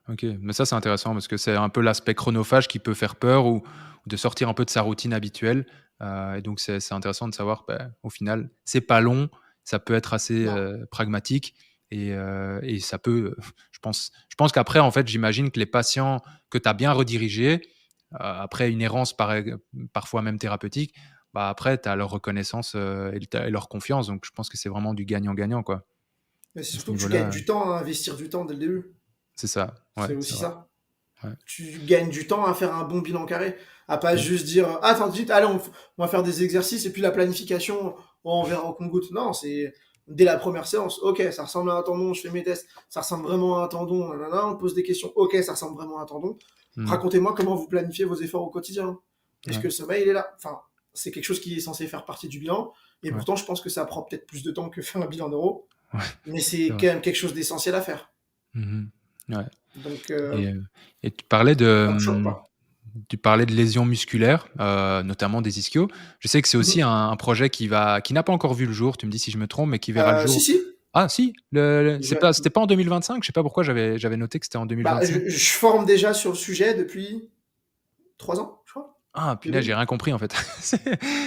Ok, mais ça c'est intéressant parce que c'est un peu l'aspect chronophage qui peut faire peur ou de sortir un peu de sa routine habituelle. Et donc c'est intéressant de savoir, au final, c'est pas long, ça peut être assez Non. pragmatique et ça peut, je pense qu'après, en fait, j'imagine que les patients que tu as bien redirigés, après une errance parfois même thérapeutique, bah après, tu as leur reconnaissance et leur confiance. Donc je pense que c'est vraiment du gagnant-gagnant, quoi. Mais c'est À ce surtout que tu gagnes niveau-là, du temps à investir du temps dès le début. c'est ça. Ouais, C'est c'est aussi vrai. ça. Ouais. Tu gagnes du temps à faire un bon bilan carré, à pas Mm. juste dire ah attends vite, allez on va faire des exercices et puis la planification on verra au compte-gouttes. Non, c'est dès la première séance. Ok, ça ressemble à un tendon, je fais mes tests. Ça ressemble vraiment à un tendon. Nanana, on pose des questions. Ok, ça ressemble vraiment à un tendon. Mm. Racontez-moi comment vous planifiez vos efforts au quotidien. Est-ce Ouais. que le sommeil il est là? Enfin, c'est quelque chose qui est censé faire partie du bilan. Et Ouais. pourtant, je pense que ça prend peut-être plus de temps que faire un bilan neuro. Ouais. Mais C'est c'est vrai. quand même quelque chose d'essentiel à faire. Mhm. Ouais. Donc, Et, euh, et tu parlais de, ça me choque pas. tu parlais de lésions musculaires, notamment des ischios. Je sais que c'est aussi Mhm. un projet qui n'a pas encore vu le jour. Tu me dis si je me trompe, mais qui verra le Si, jour. si. Ah si, Je- c'était pas en 2025. Je sais pas pourquoi j'avais noté que c'était en Bah, 2025. je forme déjà sur le sujet depuis 3 ans, je crois. Ah Deux punaise, j'ai mille. rien compris en fait.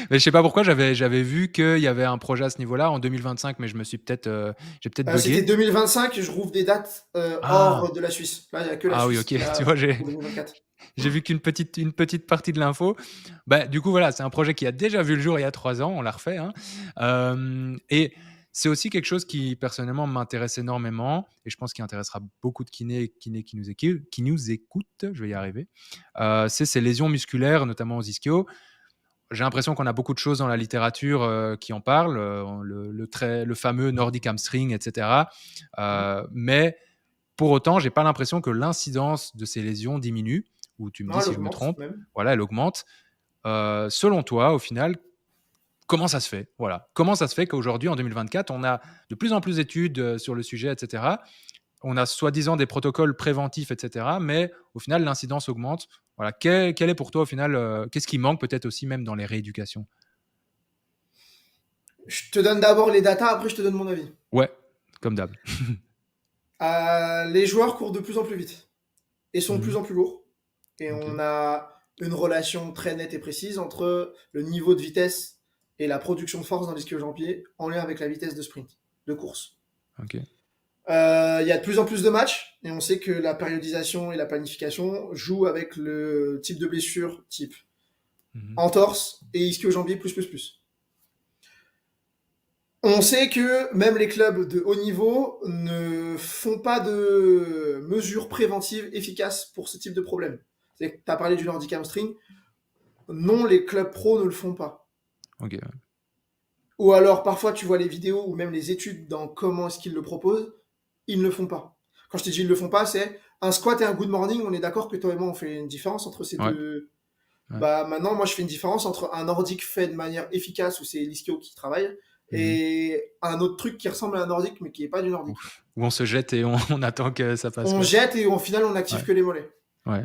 Mais je sais pas pourquoi j'avais vu qu'il y avait un projet à ce niveau-là en 2025, mais j'ai peut-être C'était bugué. 2025, je rouvre des dates Ah hors de la Suisse. Là, il n'y a que la ah oui, Suisse ok. qui Tu a vois, pour 2024. j'ai vu une petite partie de l'info. Bah, du coup, voilà, c'est un projet qui a déjà vu le jour il y a 3 ans, on l'a refait, hein. Et c'est aussi quelque chose qui, personnellement, m'intéresse énormément, et je pense qu'il intéressera beaucoup de kinés qui nous écoutent, je vais y arriver. C'est ces lésions musculaires, notamment aux ischios. J'ai l'impression qu'on a beaucoup de choses dans la littérature qui en parlent, le fameux Nordic hamstring, etc. Mhm. Mais pour autant, j'ai pas l'impression que l'incidence de ces lésions diminue, ou tu me Non, dis elle si je me augmente trompe, même. voilà, elle augmente. Selon toi, au final, comment ça se fait? Voilà. Comment ça se fait qu'aujourd'hui, en 2024, on a de plus en plus d'études sur le sujet, etc. On a soi-disant des protocoles préventifs, etc. Mais au final, l'incidence augmente. Voilà. Quel est pour toi, au final, qu'est-ce qui manque peut-être aussi même dans les rééducations? Je te donne d'abord les datas, après je te donne mon avis. Ouais, comme d'hab. Les joueurs courent de plus en plus vite et sont de plus Mhm. en plus lourds. Et Ok. on a une relation très nette et précise entre le niveau de vitesse et la production de force dans l'ischio-jambier en lien avec la vitesse de sprint, de course. Ok. Il y a de plus en plus de matchs et on sait que la périodisation et la planification jouent avec le type de blessure type Mhm. entorse et ischio-jambier plus. On sait que même les clubs de haut niveau ne font pas de mesures préventives efficaces pour ce type de problème. Tu as parlé du Nordic hamstring. Non, les clubs pro ne le font pas. Ok. Ou alors, parfois, tu vois les vidéos ou même les études dans comment est-ce qu'ils le proposent, ils ne le font pas. Quand je te dis ils ne le font pas, c'est un squat et un good morning. On est d'accord que toi et moi, on fait une différence entre ces Ouais. deux. Ouais. Bah, maintenant, moi, je fais une différence entre un nordique fait de manière efficace, où c'est l'ischio qui travaille, Mhm. et un autre truc qui ressemble à un nordique, mais qui n'est pas du nordique. Ouf. Où on se jette et on attend que ça passe, On quoi. jette et au final, on n'active Ouais. que les mollets. Ouais.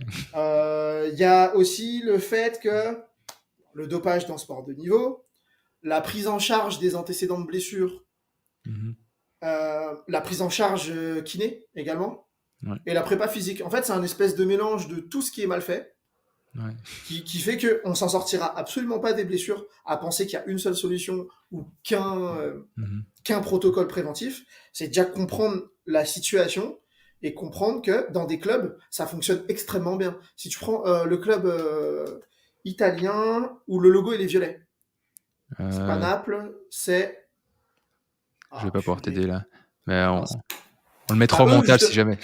Il y a aussi le fait que le dopage dans le sport de niveau, la prise en charge des antécédents de blessures, Mhm. la prise en charge kiné également, Ouais. et la prépa physique. En fait, c'est un espèce de mélange de tout ce qui est mal fait, Ouais. qui fait qu'on s'en sortira absolument pas des blessures à penser qu'il y a une seule solution ou Mhm. qu'un protocole préventif. C'est déjà comprendre la situation et comprendre que dans des clubs, ça fonctionne extrêmement bien. Si tu prends le club italien où le logo il est violet, c'est pas Euh, Naples, c'est je vais ah pas pouvoir t'aider purée. là. Mais Mince. on le mettra Bah, au montage si jamais.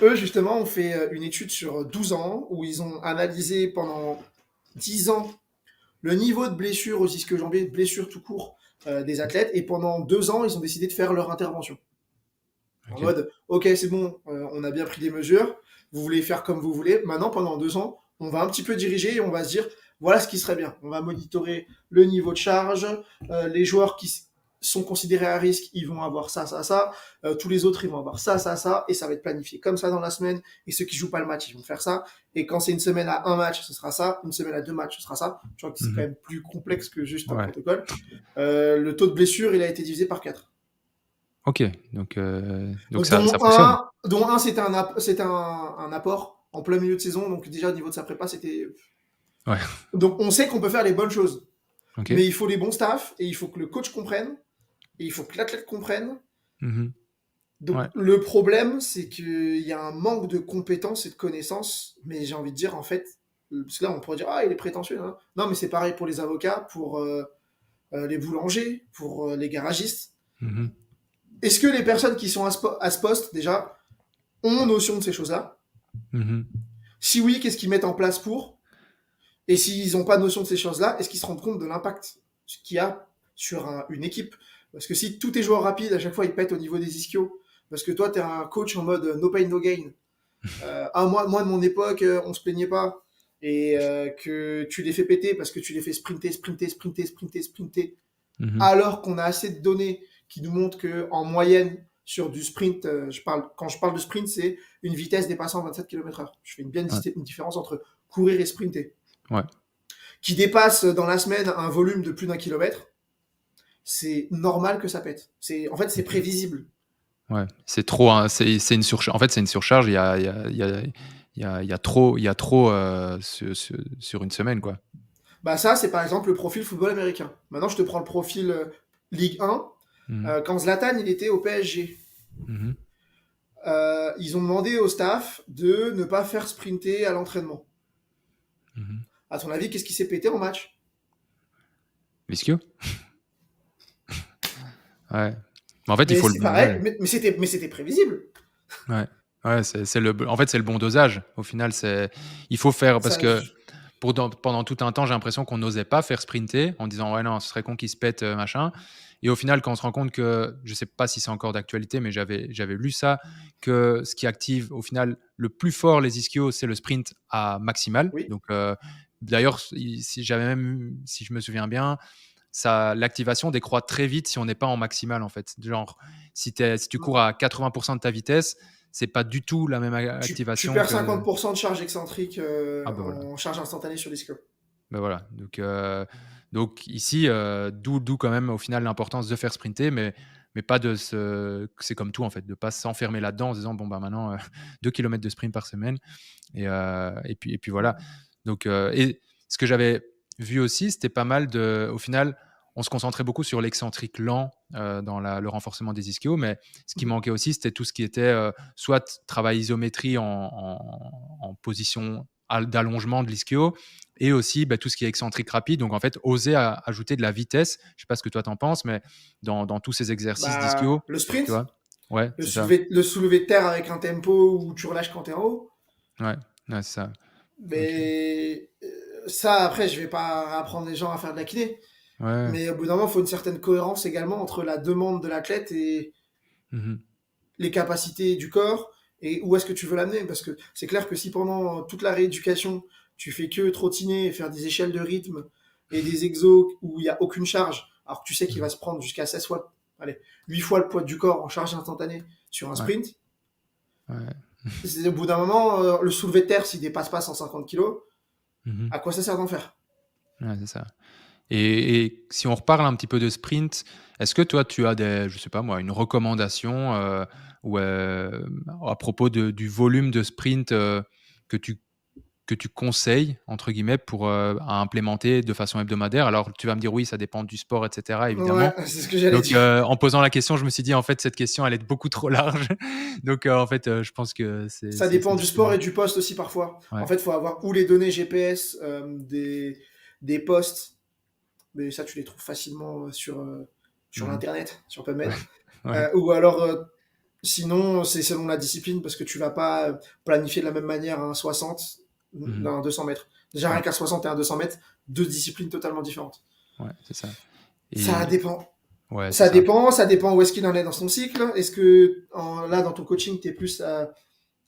eux, justement, ont fait une étude sur 12 ans où ils ont analysé pendant 10 ans le niveau de blessure aux ischio-jambiers, de blessure tout court des athlètes, et pendant 2 ans, ils ont décidé de faire leur intervention. En Ok. mode, ok, c'est bon, on a bien pris des mesures, vous voulez faire comme vous voulez. Maintenant, pendant 2 ans, on va un petit peu diriger et on va se dire, voilà ce qui serait bien. On va monitorer le niveau de charge, les joueurs qui sont considérés à risque, ils vont avoir ça. Tous les autres, ils vont avoir ça, et ça va être planifié comme ça dans la semaine. Et ceux qui jouent pas le match, ils vont faire ça. Et quand c'est une semaine à un match, ce sera ça. Une semaine à 2 matchs, ce sera ça. Je crois que c'est quand Mhm. même plus complexe que juste un Ouais. protocole. Le taux de blessure, il a été divisé par 4. Ok. Donc Donc, ça fonctionne. dont un c'était un apport en plein milieu de saison. Donc, déjà, au niveau de sa prépa, c'était. Ouais. Donc, on sait qu'on peut faire les bonnes choses. Ok. Mais il faut les bons staffs et il faut que le coach comprenne et il faut que l'athlète comprenne. Mhm. Donc, Ouais. le problème, c'est qu'il y a un manque de compétences et de connaissances. Mais j'ai envie de dire, en fait, parce que là, on pourrait dire, ah, il est prétentieux. Hein. Non, mais c'est pareil pour les avocats, pour les boulangers, pour les garagistes. Mhm. Est-ce que les personnes qui sont à ce poste, déjà, ont notion de ces choses-là? Mhm. Si oui, qu'est-ce qu'ils mettent en place pour? Et s'ils n'ont pas notion de ces choses-là, est-ce qu'ils se rendent compte de l'impact qu'il y a sur une équipe? Parce que si tous tes joueurs rapides, à chaque fois, ils pètent au niveau des ischios, parce que toi, tu es un coach en mode no pain, no gain. Moi, de mon époque, on se plaignait pas. Et que tu les fais péter parce que tu les fais sprinter, sprinter, sprinter, sprinter, sprinter. Mhm. Alors qu'on a assez de données qui nous montrent qu'en moyenne, sur du sprint, quand je parle de sprint, c'est une vitesse dépassant 27 km/h. Je fais Ouais. une différence entre courir et sprinter. Ouais. Qui dépasse dans la semaine un volume de plus d'1 kilomètre, c'est normal que ça pète. En fait, c'est Mhm. prévisible. Ouais. C'est trop, hein, c'est une surcharge. En fait, c'est une surcharge. Il y a trop sur une semaine, quoi. Bah ça, c'est par exemple le profil football américain. Maintenant, je te prends le profil Ligue 1. Mhm. Quand Zlatan il était au PSG, Mhm. ils ont demandé au staff de ne pas faire sprinter à l'entraînement. Mhm. À ton avis, qu'est-ce qui s'est pété en match? L'ischio? Ouais. Mais en fait, il Mais faut le c'est bon. pareil, Ouais. mais c'était prévisible. Ouais. Ouais, en fait, c'est le bon dosage. Au final, il faut faire parce Ça, que pendant tout un temps, j'ai l'impression qu'on n'osait pas faire sprinter en disant ouais non, ce serait con qu'il se pète machin. Et au final, quand on se rend compte que, je sais pas si c'est encore d'actualité, mais j'avais lu ça, que ce qui active au final le plus fort les ischios, c'est le sprint à maximal. oui. Donc d'ailleurs, si je me souviens bien, l'activation décroît très vite si on n'est pas en maximal en fait. Genre, si tu cours à 80% de ta vitesse, c'est pas du tout la même Tu activation perds que. 50% de charge excentrique Ah bah voilà. en charge instantanée sur l'ischio. Ben voilà. Donc ici, d'où quand même au final l'importance de faire sprinter, mais pas de c'est comme tout en fait, de pas s'enfermer là-dedans en se disant bon bah maintenant 2 km de sprint par semaine et puis voilà. Donc et ce que j'avais vu aussi, c'était pas mal au final, on se concentrait beaucoup sur l'excentrique lent dans le renforcement des ischios, mais ce qui manquait aussi, c'était tout ce qui était soit travail isométrie en position d'allongement de l'ischio, et aussi tout ce qui est excentrique rapide. Donc en fait, oser ajouter de la vitesse. Je sais pas ce que toi t'en penses, mais dans tous ces exercices d'ischio, Le tu sprint, vois. Ouais, c'est ça. le soulevé de terre avec un tempo où tu relâches quand t'es en haut. Ouais, ouais, c'est ça. Donc, Mais ça, après, je vais pas apprendre les gens à faire de la kiné. ouais. Mais au bout d'un moment, il faut une certaine cohérence également entre la demande de l'athlète et Mhm. les capacités du corps et où est-ce que tu veux l'amener. Parce que c'est clair que si pendant toute la rééducation, tu fais que trottiner et faire des échelles de rythme et des exos où il n'y a aucune charge, alors que tu sais qu'il va Mhm. se prendre jusqu'à 16 fois, allez, 8 fois le poids du corps en charge instantanée sur un Ouais, sprint, ouais. au bout d'un moment, le soulevé de terre, s'il dépasse pas 150 kilos, Mhm. à quoi ça sert d'en faire? Ouais, c'est ça. Et si on reparle un petit peu de sprint, est-ce que toi, tu as je sais pas moi, une recommandation à propos du volume de sprint que tu, que tu conseilles, entre guillemets, à implémenter de façon hebdomadaire? Alors, tu vas me dire oui, ça dépend du sport, etc., Ouais, évidemment. c'est ce que j'allais Donc, dire. en posant la question, je me suis dit, en fait, cette question, elle est beaucoup trop large. Donc, en fait, je pense que Ça dépend du c'est plus. sport et du poste aussi parfois. En Ouais. fait, il faut avoir ou les données GPS des postes, mais ça, tu les trouves facilement sur Mhm. l'internet, sur PubMed. Ouais. Ou alors, sinon, c'est selon la discipline parce que tu vas pas planifier de la même manière un 60 Mhm. d'un 200 mètres. Déjà, rien Ouais. qu'un 60 et un 200 mètres, deux disciplines totalement différentes. Ouais, c'est ça. Ça Et dépend. ouais, c'est ça. Ça dépend où est-ce qu'il en est dans son cycle. Est-ce que là, dans ton coaching, tu es plus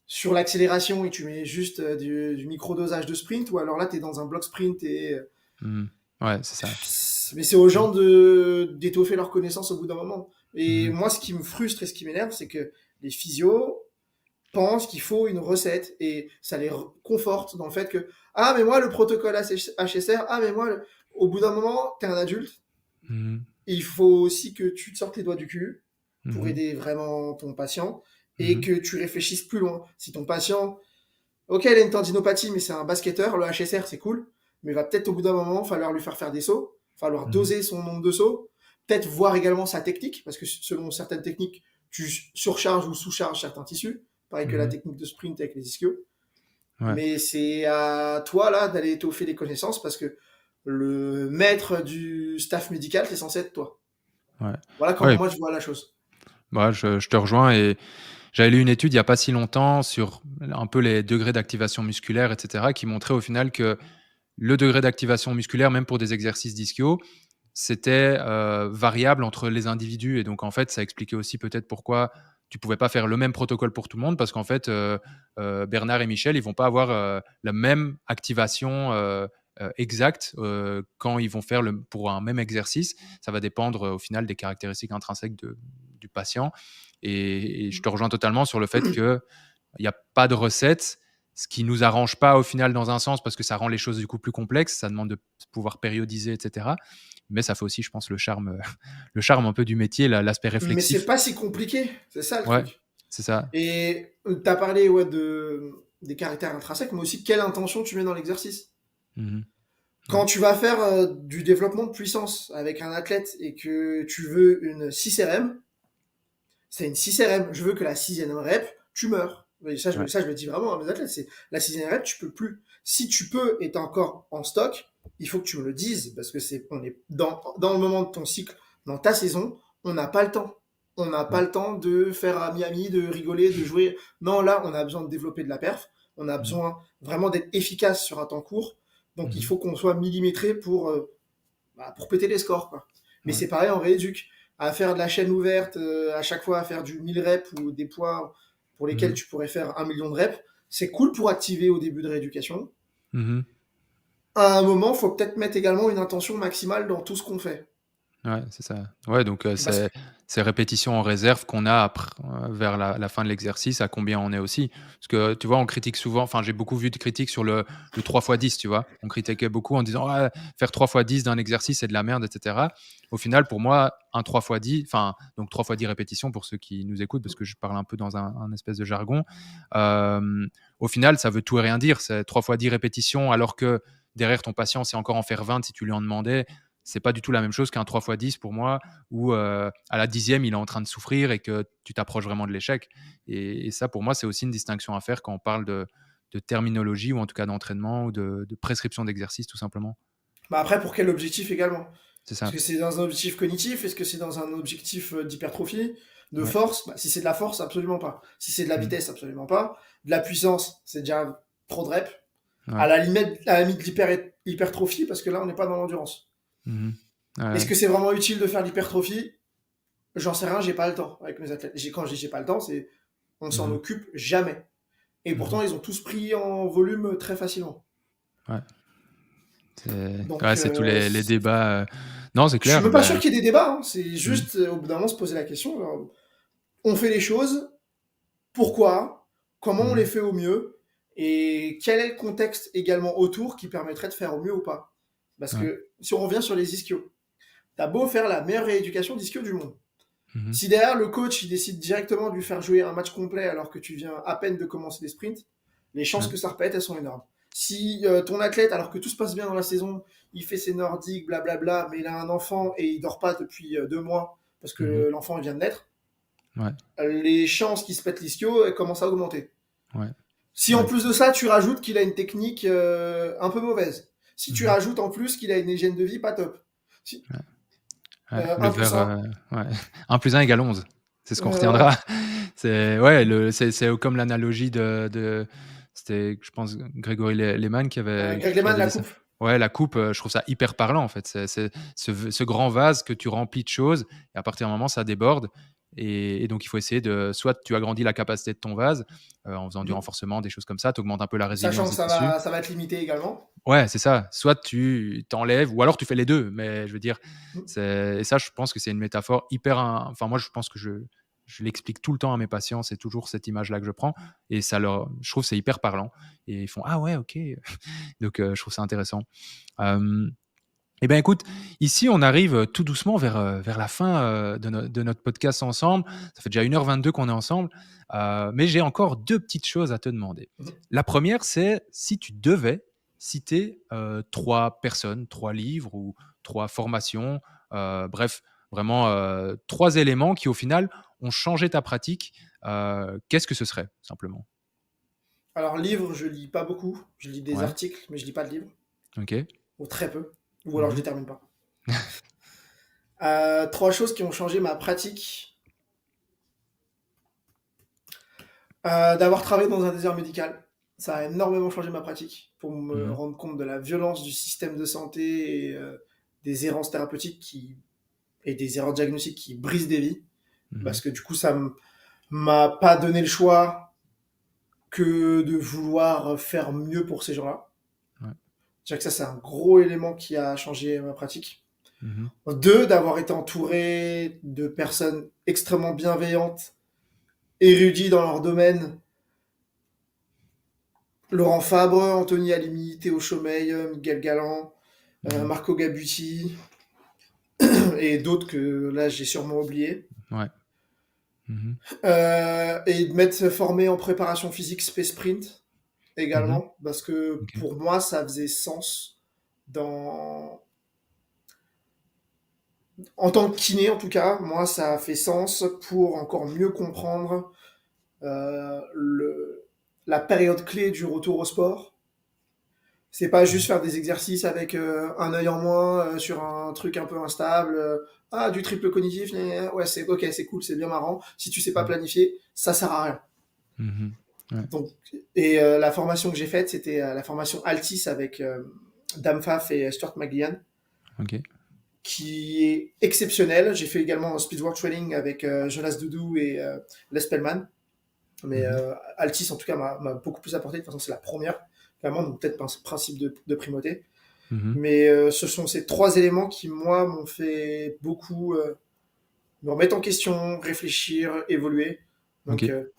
sur l'accélération et tu mets juste du micro-dosage de sprint, ou alors là, tu es dans un bloc sprint et. Mhm. Ouais, c'est ça. Mais c'est aux Et- gens d'étoffer leurs connaissances au bout d'un moment. Et Mhm. moi, ce qui me frustre et ce qui m'énerve, c'est que les physios pensent qu'il faut une recette et ça les conforte dans le fait que ah, mais moi, le protocole HSR, ah, mais moi, au bout d'un moment, tu es un adulte. Mhm. Il faut aussi que tu te sortes les doigts du cul pour Mhm. aider vraiment ton patient et Mhm. que tu réfléchisses plus loin. Si ton patient, ok, il a une tendinopathie, mais c'est un basketteur, le HSR, c'est cool, mais va peut-être au bout d'un moment falloir lui faire des sauts, falloir Mhm. doser son nombre de sauts, peut-être voir également sa technique, parce que selon certaines techniques, tu surcharges ou sous-charges certains tissus, pareil que la Mhm. technique de sprint avec les ischios. Ouais. Mais c'est à toi, là, d'aller étoffer les connaissances, parce que le maître du staff médical, c'est censé être toi. Ouais. Voilà comment Ouais. moi je vois la chose. Bah, je te rejoins J'avais lu une étude il y a pas si longtemps sur un peu les degrés d'activation musculaire, et cetera, qui montrait au final que le degré d'activation musculaire, même pour des exercices d'ischio, c'était variable entre les individus. Et donc, en fait, ça expliquait aussi peut-être pourquoi tu pouvais pas faire le même protocole pour tout le monde, parce qu'en fait, Bernard et Michel, ils vont pas avoir la même activation exacte quand ils vont faire pour un même exercice. Ça va dépendre au final des caractéristiques intrinsèques du patient. Et je te rejoins totalement sur le fait qu'il n'y a pas de recette, ce qui nous arrange pas au final dans un sens, parce que ça rend les choses du coup plus complexes, ça demande de pouvoir périodiser, etc. Mais ça fait aussi, je pense, le charme, le charme un peu du métier, l'aspect Mais c'est réflexif. pas si compliqué, c'est ça le Ouais, truc. c'est ça. Et tu as parlé des caractères intrinsèques, mais aussi quelle intention tu mets dans l'exercice. Mhm. Quand tu vas faire du développement de puissance avec un athlète et que tu veux une 6RM, c'est une 6RM. Je veux que la sixième rep, tu meurs. Et ça, Ouais. ça, je le dis vraiment à mes athlètes, c'est la sixième rep, tu peux plus. Si tu peux et t'es encore en stock, il faut que tu me le dises, parce que on est dans le moment de ton cycle, dans ta saison, on n'a pas le temps. On n'a pas Ouais. le temps de faire à Miami, de rigoler, de jouer. Non, là, on a besoin de développer de la perf. On a Mhm. besoin vraiment d'être efficace sur un temps court. Donc, il Mhm. faut qu'on soit millimétré pour péter les scores, quoi. Mais Ouais. c'est pareil en rééduc. À faire de la chaîne ouverte, à chaque fois à faire du 1000 reps ou des poids pour lesquels Mhm. tu pourrais faire 1 million de reps, c'est cool pour activer au début de rééducation. Mhm. À un moment, il faut peut-être mettre également une intention maximale dans tout ce qu'on fait. Ouais, c'est ça. Ouais, donc Parce que, c'est ces répétitions en réserve qu'on a après, vers la fin de l'exercice, à combien on est aussi. Parce que tu vois, on critique souvent, enfin j'ai beaucoup vu de critiques sur le 3 x 10, tu vois. On critiquait beaucoup en disant ouais, faire 3 x 10 d'un exercice, c'est de la merde, etc. Au final, pour moi, un 3 x 10, enfin, donc 3 x 10 répétitions pour ceux qui nous écoutent, parce que je parle un peu dans un espèce de jargon. Au final, ça veut tout et rien dire. C'est 3 x 10 répétitions, alors que derrière ton patient, c'est encore en faire 20 si tu lui en demandais. C'est pas du tout la même chose qu'un 3 x 10 pour moi, où à la 10e, il est en train de souffrir et que tu t'approches vraiment de l'échec. Et ça, pour moi, c'est aussi une distinction à faire quand on parle de terminologie, ou en tout cas d'entraînement, ou de prescription d'exercice, tout simplement. bah après, pour quel objectif également? C'est Est-ce ça. que c'est dans un objectif cognitif? Est-ce que c'est dans un objectif d'hypertrophie? De Ouais. force? Bah, si c'est de la force, absolument pas. Si c'est de la Mm. vitesse, absolument pas. De la puissance, c'est déjà trop de reps. Ouais. À la limite de l'hypertrophie, parce que là, on n'est pas dans l'endurance. Mhm. Est-ce Ouais. que c'est vraiment utile de faire l'hypertrophie? J'en sais rien, j'ai pas le temps avec mes athlètes. Quand je dis j'ai pas le temps, c'est on s'en Mhm. occupe jamais. Et pourtant, Mhm. ils ont tous pris en volume très facilement. Ouais. Ouais, Donc, c'est tous les débats. Non, c'est je suis clair. même pas sûr Ben, qu'il y ait des débats, hein. C'est mm. juste, au bout d'un moment, se poser la question, genre, on fait les choses, pourquoi? Comment on les Mhm. fait au mieux? Et quel est le contexte également autour qui permettrait de faire au mieux ou pas? Parce Ouais. que si on revient sur les ischios, t'as beau faire la meilleure rééducation d'ischio du monde. Mhm. Si derrière le coach il décide directement de lui faire jouer un match complet alors que tu viens à peine de commencer les sprints, les chances Ouais. que ça répète, elles sont énormes. Si ton athlète, alors que tout se passe bien dans la saison, il fait ses nordiques, blablabla, mais il a un enfant et il dort pas depuis 2 mois parce Mhm. que l'enfant vient de naître, Ouais. les chances qu'il se pète l'ischio elles commencent à augmenter. Ouais. Si en Ouais. plus de ça, tu rajoutes qu'il a une technique un peu mauvaise, si tu Mhm. rajoutes en plus qu'il a une hygiène de vie pas top, si, Ouais. Ouais, le 1 plus verre, 1, ouais. 1 + 1 = 11. C'est ce qu'on ouais. retiendra. C'est ouais, c'est comme l'analogie c'était, je pense, Grégory Lehman Greg qui Lehman, avait la dit ça. coupe. Ouais, la coupe, je trouve ça hyper parlant en fait. C'est ce grand vase que tu remplis de choses, et à partir d'un moment, ça déborde. Et donc il faut essayer soit tu agrandis la capacité de ton vase, en faisant du Mhm. renforcement, des choses comme ça, tu augmentes un peu la Sachant résilience que des tissus. ça va être limité également. Ouais, c'est ça. Soit tu t'enlèves, ou alors tu fais les 2. Mais je veux dire, Mhm. et ça, je pense que c'est une métaphore hyper, enfin moi, je pense que je l'explique tout le temps à mes patients. C'est toujours cette image-là que je prends, et je trouve que c'est hyper parlant. Et ils font ah ouais, ok. Donc je trouve ça intéressant. Euh, eh bien, écoute, ici, on arrive tout doucement vers la fin de notre podcast ensemble. Ça fait déjà 1h22 qu'on est ensemble, mais j'ai encore deux petites choses à te demander. Mhm. La première, c'est si tu devais citer 3 personnes, 3 livres ou 3 formations, bref, vraiment 3 éléments qui, au final, ont changé ta pratique. Qu'est-ce que ce serait, simplement? Alors, livre, je lis pas beaucoup. Je lis des Ouais, articles, mais je lis pas de livres. ok. Ou très peu. Ou alors je Mhm. les termine pas. 3 choses qui ont changé ma pratique. D'avoir travaillé dans un désert médical, ça a énormément changé ma pratique pour me Mmh. rendre compte de la violence du système de santé et des errances thérapeutiques et des erreurs diagnostiques qui brisent des vies. Mmh. Parce que du coup, m'a pas donné le choix que de vouloir faire mieux pour ces gens-là. Ouais. Je dirais que ça, c'est un gros élément qui a changé ma pratique. Mmh. Deux, d'avoir été entouré de personnes extrêmement bienveillantes, érudits dans leur domaine. Laurent Fabre, Anthony Alimi, Théo Chaumeil, Miguel Galland, Mmh. Marco Gabuti et d'autres que là j'ai sûrement oublié. Ouais. Mmh. Et de m'être formé en préparation physique Space Sprint Mmh. également, parce que OK. pour moi ça faisait sens dans... En tant que kiné en tout cas, moi ça a fait sens pour encore mieux comprendre la période clé du retour au sport. C'est pas juste Mmh. faire des exercices avec un œil en moins sur un truc un peu instable. Ah, du triple cognitif, ouais, c'est ok, c'est cool, c'est bien marrant. Si tu sais pas Mmh. planifier, ça sert à rien. Mmh. Ouais. Donc, et la formation que j'ai faite, c'était la formation Altis avec Dame Faf et Stuart McGillian, OK. qui est exceptionnelle. J'ai fait également un speedwork training avec Jonas Doudou et Les Pellman. Mais Mmh. Altis, en tout cas, m'a beaucoup plus apporté. De toute façon, c'est la première, clairement, donc peut-être un principe de primauté. Mmh. Mais ce sont ces trois éléments qui, moi, m'ont fait beaucoup me remettre en question, réfléchir, évoluer. Donc, OK. me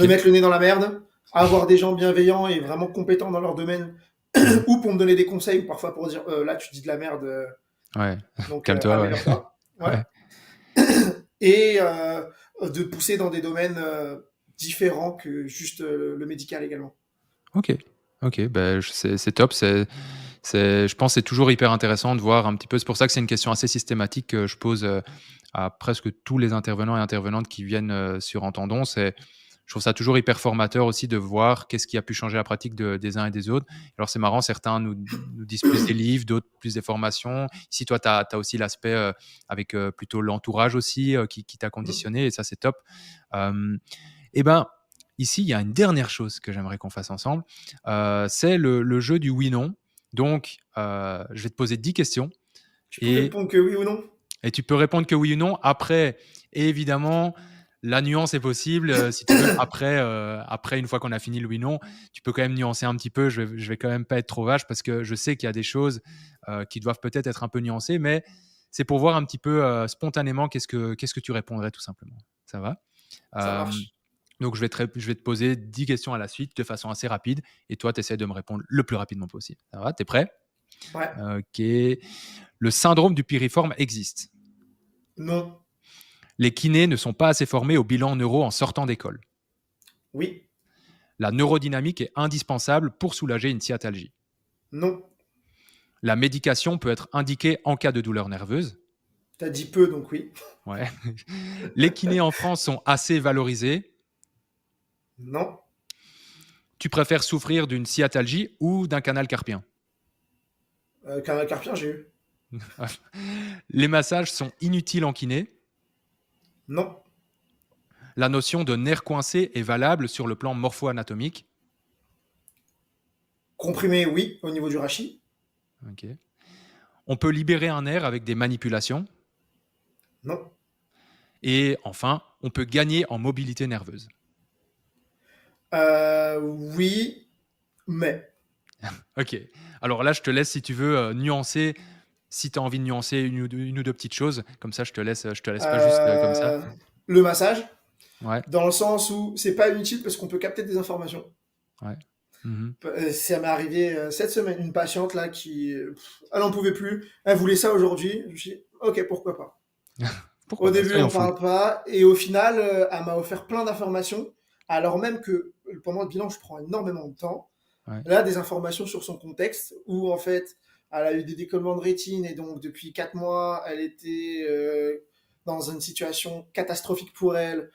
OK. mettre le nez dans la merde, avoir des gens bienveillants et vraiment compétents dans leur domaine, Mmh. ou pour me donner des conseils, ou parfois pour dire là, tu dis de la merde, Ouais. donc Calme-toi, ouais. améliore-toi. Ouais. Ouais. Et de pousser dans des domaines différents que juste le médical également. OK. OK, bah, c'est top, je pense que c'est toujours hyper intéressant de voir un petit peu c'est pour ça que c'est une question assez systématique que je pose, à presque tous les intervenants et intervenantes qui viennent, sur Entendons. Je trouve ça toujours hyper formateur aussi de voir qu'est-ce qui a pu changer la pratique des uns et des autres. Alors c'est marrant, certains nous disent plus des livres, d'autres plus des formations. Ici, toi, tu as aussi l'aspect, avec, plutôt l'entourage aussi, qui t'a conditionné et ça, c'est top. Hem Et ben, ici, il y a une dernière chose que j'aimerais qu'on fasse ensemble, c'est le jeu du oui/non. Donc, je vais te poser 10 questions Tu peux et répondre que oui ou non. tu peux répondre que oui ou non. Après, évidemment, la nuance est possible, si tu veux. Après, une fois qu'on a fini le oui/non, tu peux quand même nuancer un petit peu. Je vais quand même pas être trop vache parce que je sais qu'il y a des choses, qui doivent peut-être être un peu nuancées, mais c'est pour voir un petit peu, spontanément qu'est-ce que tu répondrais tout simplement. Ça va? Ça Hem marche. donc je vais te poser 10 questions à la suite de façon assez rapide et toi, tu essaies de me répondre le plus rapidement possible. Ça va? Tu es prêt? Ouais. OK. Le syndrome du piriforme existe. Non. Les kinés ne sont pas assez formés au bilan neuro en sortant d'école. Oui. La neurodynamique est indispensable pour soulager une sciatalgie. Non. La médication peut être indiquée en cas de douleur nerveuse. T'as dit peu, donc oui. Ouais. Les kinés en France sont assez valorisés. Non. Tu préfères souffrir d'une sciatalgie ou d'un canal carpien? Canal carpien, j'ai eu. Les massages sont inutiles en kiné. Non. La notion de nerf coincé est valable sur le plan morpho-anatomique. Comprimé, oui, au niveau du rachis. Ok. On peut libérer un nerf avec des manipulations. Non. Et enfin, on peut gagner en mobilité nerveuse. Oui, mais. Ok. Alors là, je te laisse si tu veux nuancer, si tu as envie de nuancer une ou deux petites choses. Comme ça, je te laisse pas juste comme ça. Euh, le massage, Ouais, dans le sens où c'est pas inutile parce qu'on peut capter des informations. ouais. Mhm. Ça m'est arrivé cette semaine, une patiente là qui, elle n'en pouvait plus, elle voulait ça aujourd'hui. Je me suis dit, ok, pourquoi pas. Au Pourquoi pas? début, Soyons on fous. parle pas, et au final, elle m'a offert plein d'informations, alors même que pendant le bilan, je prends énormément de temps. Ouais. Là, des informations sur son contexte, où en fait, elle a eu des décollements de rétine, et donc depuis 4 mois, elle était dans une situation catastrophique pour elle,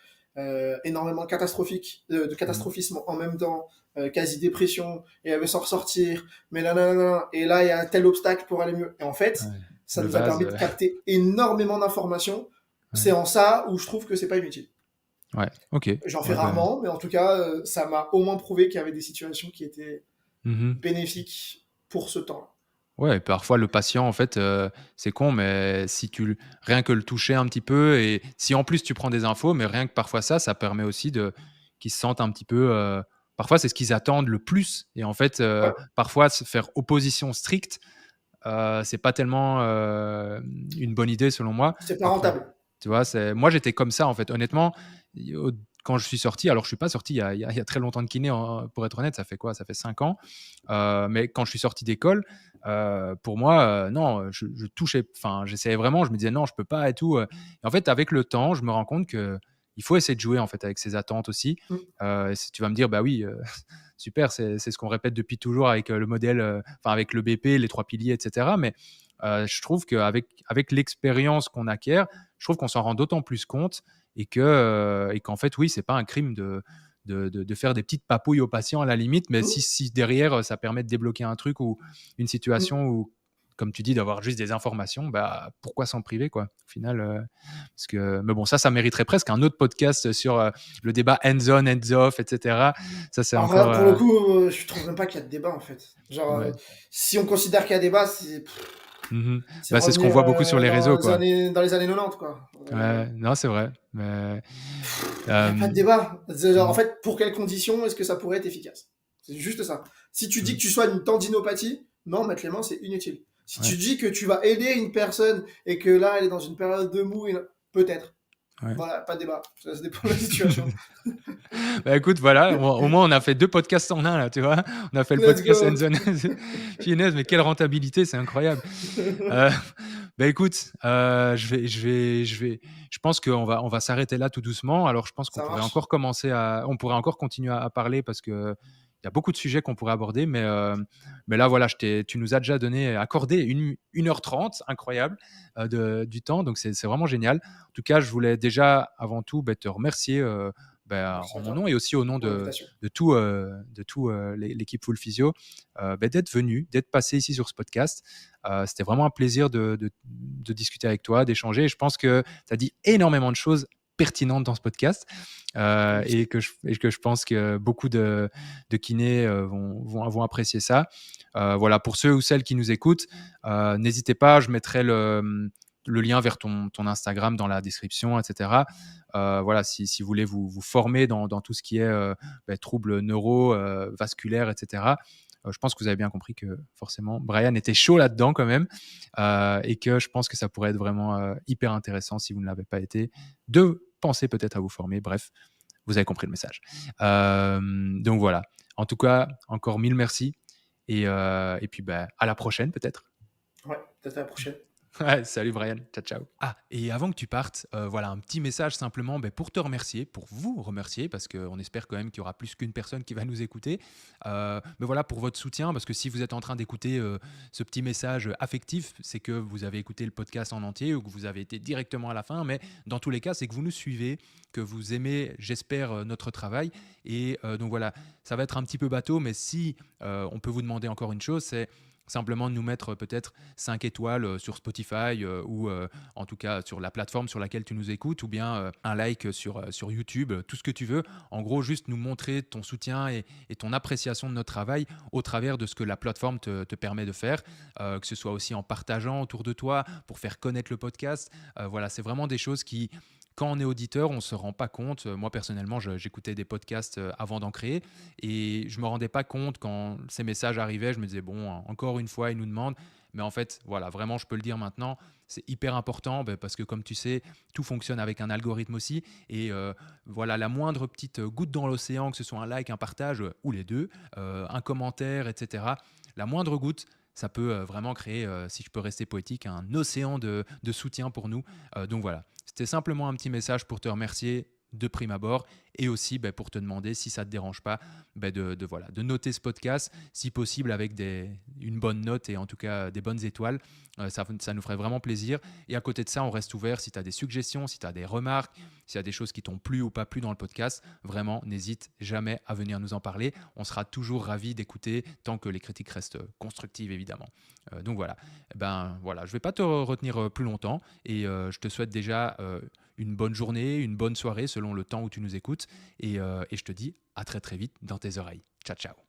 énormément catastrophique, de Mhm. catastrophisme en même temps, quasi dépression, et elle veut s'en ressortir, mais là, là, là, là, et là, il y a un tel obstacle pour aller mieux. Et en fait, Ouais. ça Le nous a vase. permis de capter énormément d'informations. C'est Ouais. en ça où je trouve que c'est pas inutile. Ouais, OK. J'en fais Ouais, bah, rarement, mais en tout cas, ça m'a au moins prouvé qu'il y avait des situations qui étaient mmh. bénéfiques pour ce temps-là. Ouais, parfois le patient en fait, c'est con, mais si tu le rien que le toucher un petit peu et si en plus tu prends des infos, mais rien que parfois ça, ça permet aussi de qu'ils se sentent un petit peu, parfois c'est ce qu'ils attendent le plus et en fait, Ouais, parfois se faire opposition stricte, c'est pas tellement, une bonne idée selon moi. c'est pas Donc rentable. tu vois, c'est moi j'étais comme ça en fait. Honnêtement, au quand je suis sorti, alors je suis pas sorti il y a très longtemps de kiné en pour être honnête, ça fait quoi? Ça fait 5 ans. Mais quand je suis sorti d'école, pour moi, non, je touchais enfin, j'essayais vraiment, je me disais: «Non, je peux pas et tout», et en fait, avec le temps, je me rends compte que il faut essayer de jouer, en fait, avec ses attentes aussi. Mmh. Et si tu vas me dire: «Bah oui, super, c'est ce qu'on répète depuis toujours avec, le modèle, enfin, avec le BP, les 3 piliers et cetera», mais je trouve qu'avec l'expérience qu'on acquiert, je trouve qu'on s'en rend d'autant plus compte et qu'en fait, oui, c'est pas un crime de faire des petites papouilles aux patients à la limite, mais Mmh. si derrière ça permet de débloquer un truc ou une Mmh. situation où, comme tu dis, d'avoir juste des informations, bah pourquoi s'en priver quoi au final, parce que mais bon ça mériterait presque un autre podcast sur le débat hands-on, hands-off, etc. Ça c'est Alors là, encore pour le coup, je trouve même pas qu'il y a de débat, en fait. Genre, ouais. si on considère qu'il y a débat, Mhm. c'est Bah, c'est ce qu'on revenir, voit beaucoup sur les réseaux quoi. dans les années 90, quoi. Ouais, non c'est vrai, mais Il y a pas de euh, débat. C'est genre, en mhm. fait, pour quelles conditions est-ce que ça pourrait être efficace? C'est juste ça. Si tu dis Mhm. que tu soignes une tendinopathie, non, mettre les mains, c'est inutile. Si Ouais, tu dis que tu vas aider une personne et que là, elle est dans une période de mou, peut-être. ouais. Voilà, pas de débat. Ça dépend de la situation. Bah, écoute, voilà, au moins on a fait 2 podcasts en un là, tu vois? On a fait le Let's podcast go. Hands-on. Finesse, mais quelle rentabilité, c'est incroyable. Heu, bah, écoute, je pense qu'on va s'arrêter là tout doucement. Alors je pense qu'on Ça pourrait marche. encore commencer à on pourrait encore continuer à parler parce qu'il y a beaucoup de sujets qu'on pourrait aborder, mais là voilà, tu nous as déjà accordé 1 h 30, incroyable, du temps, donc c'est vraiment génial. En tout cas, je voulais déjà avant tout, bah, te remercier, Merci en à mon toi nom et aussi au nom pour l'invitation. de tout, l'équipe Full Physio, bah, d'être venu, d'être passé ici sur ce podcast. C'était vraiment un plaisir de discuter avec toi, d'échanger. Et je pense que tu as dit énormément de choses pertinentes dans ce podcast, Merci. et que je pense que beaucoup de kinés vont apprécier ça. Voilà, pour ceux ou celles qui nous écoutent, n'hésitez pas, je mettrai le lien vers ton Instagram dans la description, etc. Voilà, si vous voulez vous former dans tout ce qui est troubles neurovasculaires, etc. Je pense que vous avez bien compris que forcément Brian était chaud là-dedans quand même, et que je pense que ça pourrait être vraiment hyper intéressant si vous ne l'avez pas été, de penser peut-être à vous former. Bref, vous avez compris le message. Donc voilà. En tout cas, encore mille merci et puis bah, à la prochaine peut-être. Ouais, peut-être à la prochaine. Ouais, salut Brian, ciao ciao. Ah, et avant que tu partes, voilà un petit message simplement pour te remercier, pour vous remercier, parce qu'on espère quand même qu'il y aura plus qu'une personne qui va nous écouter. Mais voilà, pour votre soutien, parce que si vous êtes en train d'écouter ce petit message affectif, c'est que vous avez écouté le podcast en entier ou que vous avez été directement à la fin, mais dans tous les cas, c'est que vous nous suivez, que vous aimez, j'espère, notre travail. Et donc voilà, ça va être un petit peu bateau, mais si on peut vous demander encore une chose, c'est simplement de nous mettre peut-être 5 étoiles sur Spotify ou en tout cas sur la plateforme sur laquelle tu nous écoutes ou bien un like sur YouTube, tout ce que tu veux. En gros, juste nous montrer ton soutien et ton appréciation de notre travail au travers de ce que la plateforme te permet de faire, que ce soit aussi en partageant autour de toi pour faire connaître le podcast. Voilà, c'est vraiment des choses qui, quand on est auditeur, on ne se rend pas compte. Moi, personnellement, j'écoutais des podcasts avant d'en créer et je ne me rendais pas compte quand ces messages arrivaient. Je me disais, bon, encore une fois, ils nous demandent. Mais en fait, voilà, vraiment, je peux le dire maintenant, c'est hyper important parce que, comme tu sais, tout fonctionne avec un algorithme aussi. Et voilà, la moindre petite goutte dans l'océan, que ce soit un like, un partage ou les deux, un commentaire, etc., la moindre goutte, ça peut vraiment créer, si je peux rester poétique, un océan de soutien pour nous. Donc voilà, c'était simplement un petit message pour te remercier de prime abord et aussi pour te demander si ça ne te dérange pas de noter ce podcast, si possible avec une bonne note et en tout cas des bonnes étoiles. Ça nous ferait vraiment plaisir. Et à côté de ça, on reste ouvert si tu as des suggestions, si tu as des remarques, s'il y a des choses qui t'ont plu ou pas plu dans le podcast. Vraiment, n'hésite jamais à venir nous en parler. On sera toujours ravis d'écouter tant que les critiques restent constructives, évidemment. Donc voilà. Voilà, je ne vais pas te retenir plus longtemps et je te souhaite déjà une bonne journée, une bonne soirée selon le temps où tu nous écoutes et je te dis à très très vite dans tes oreilles. Ciao, ciao.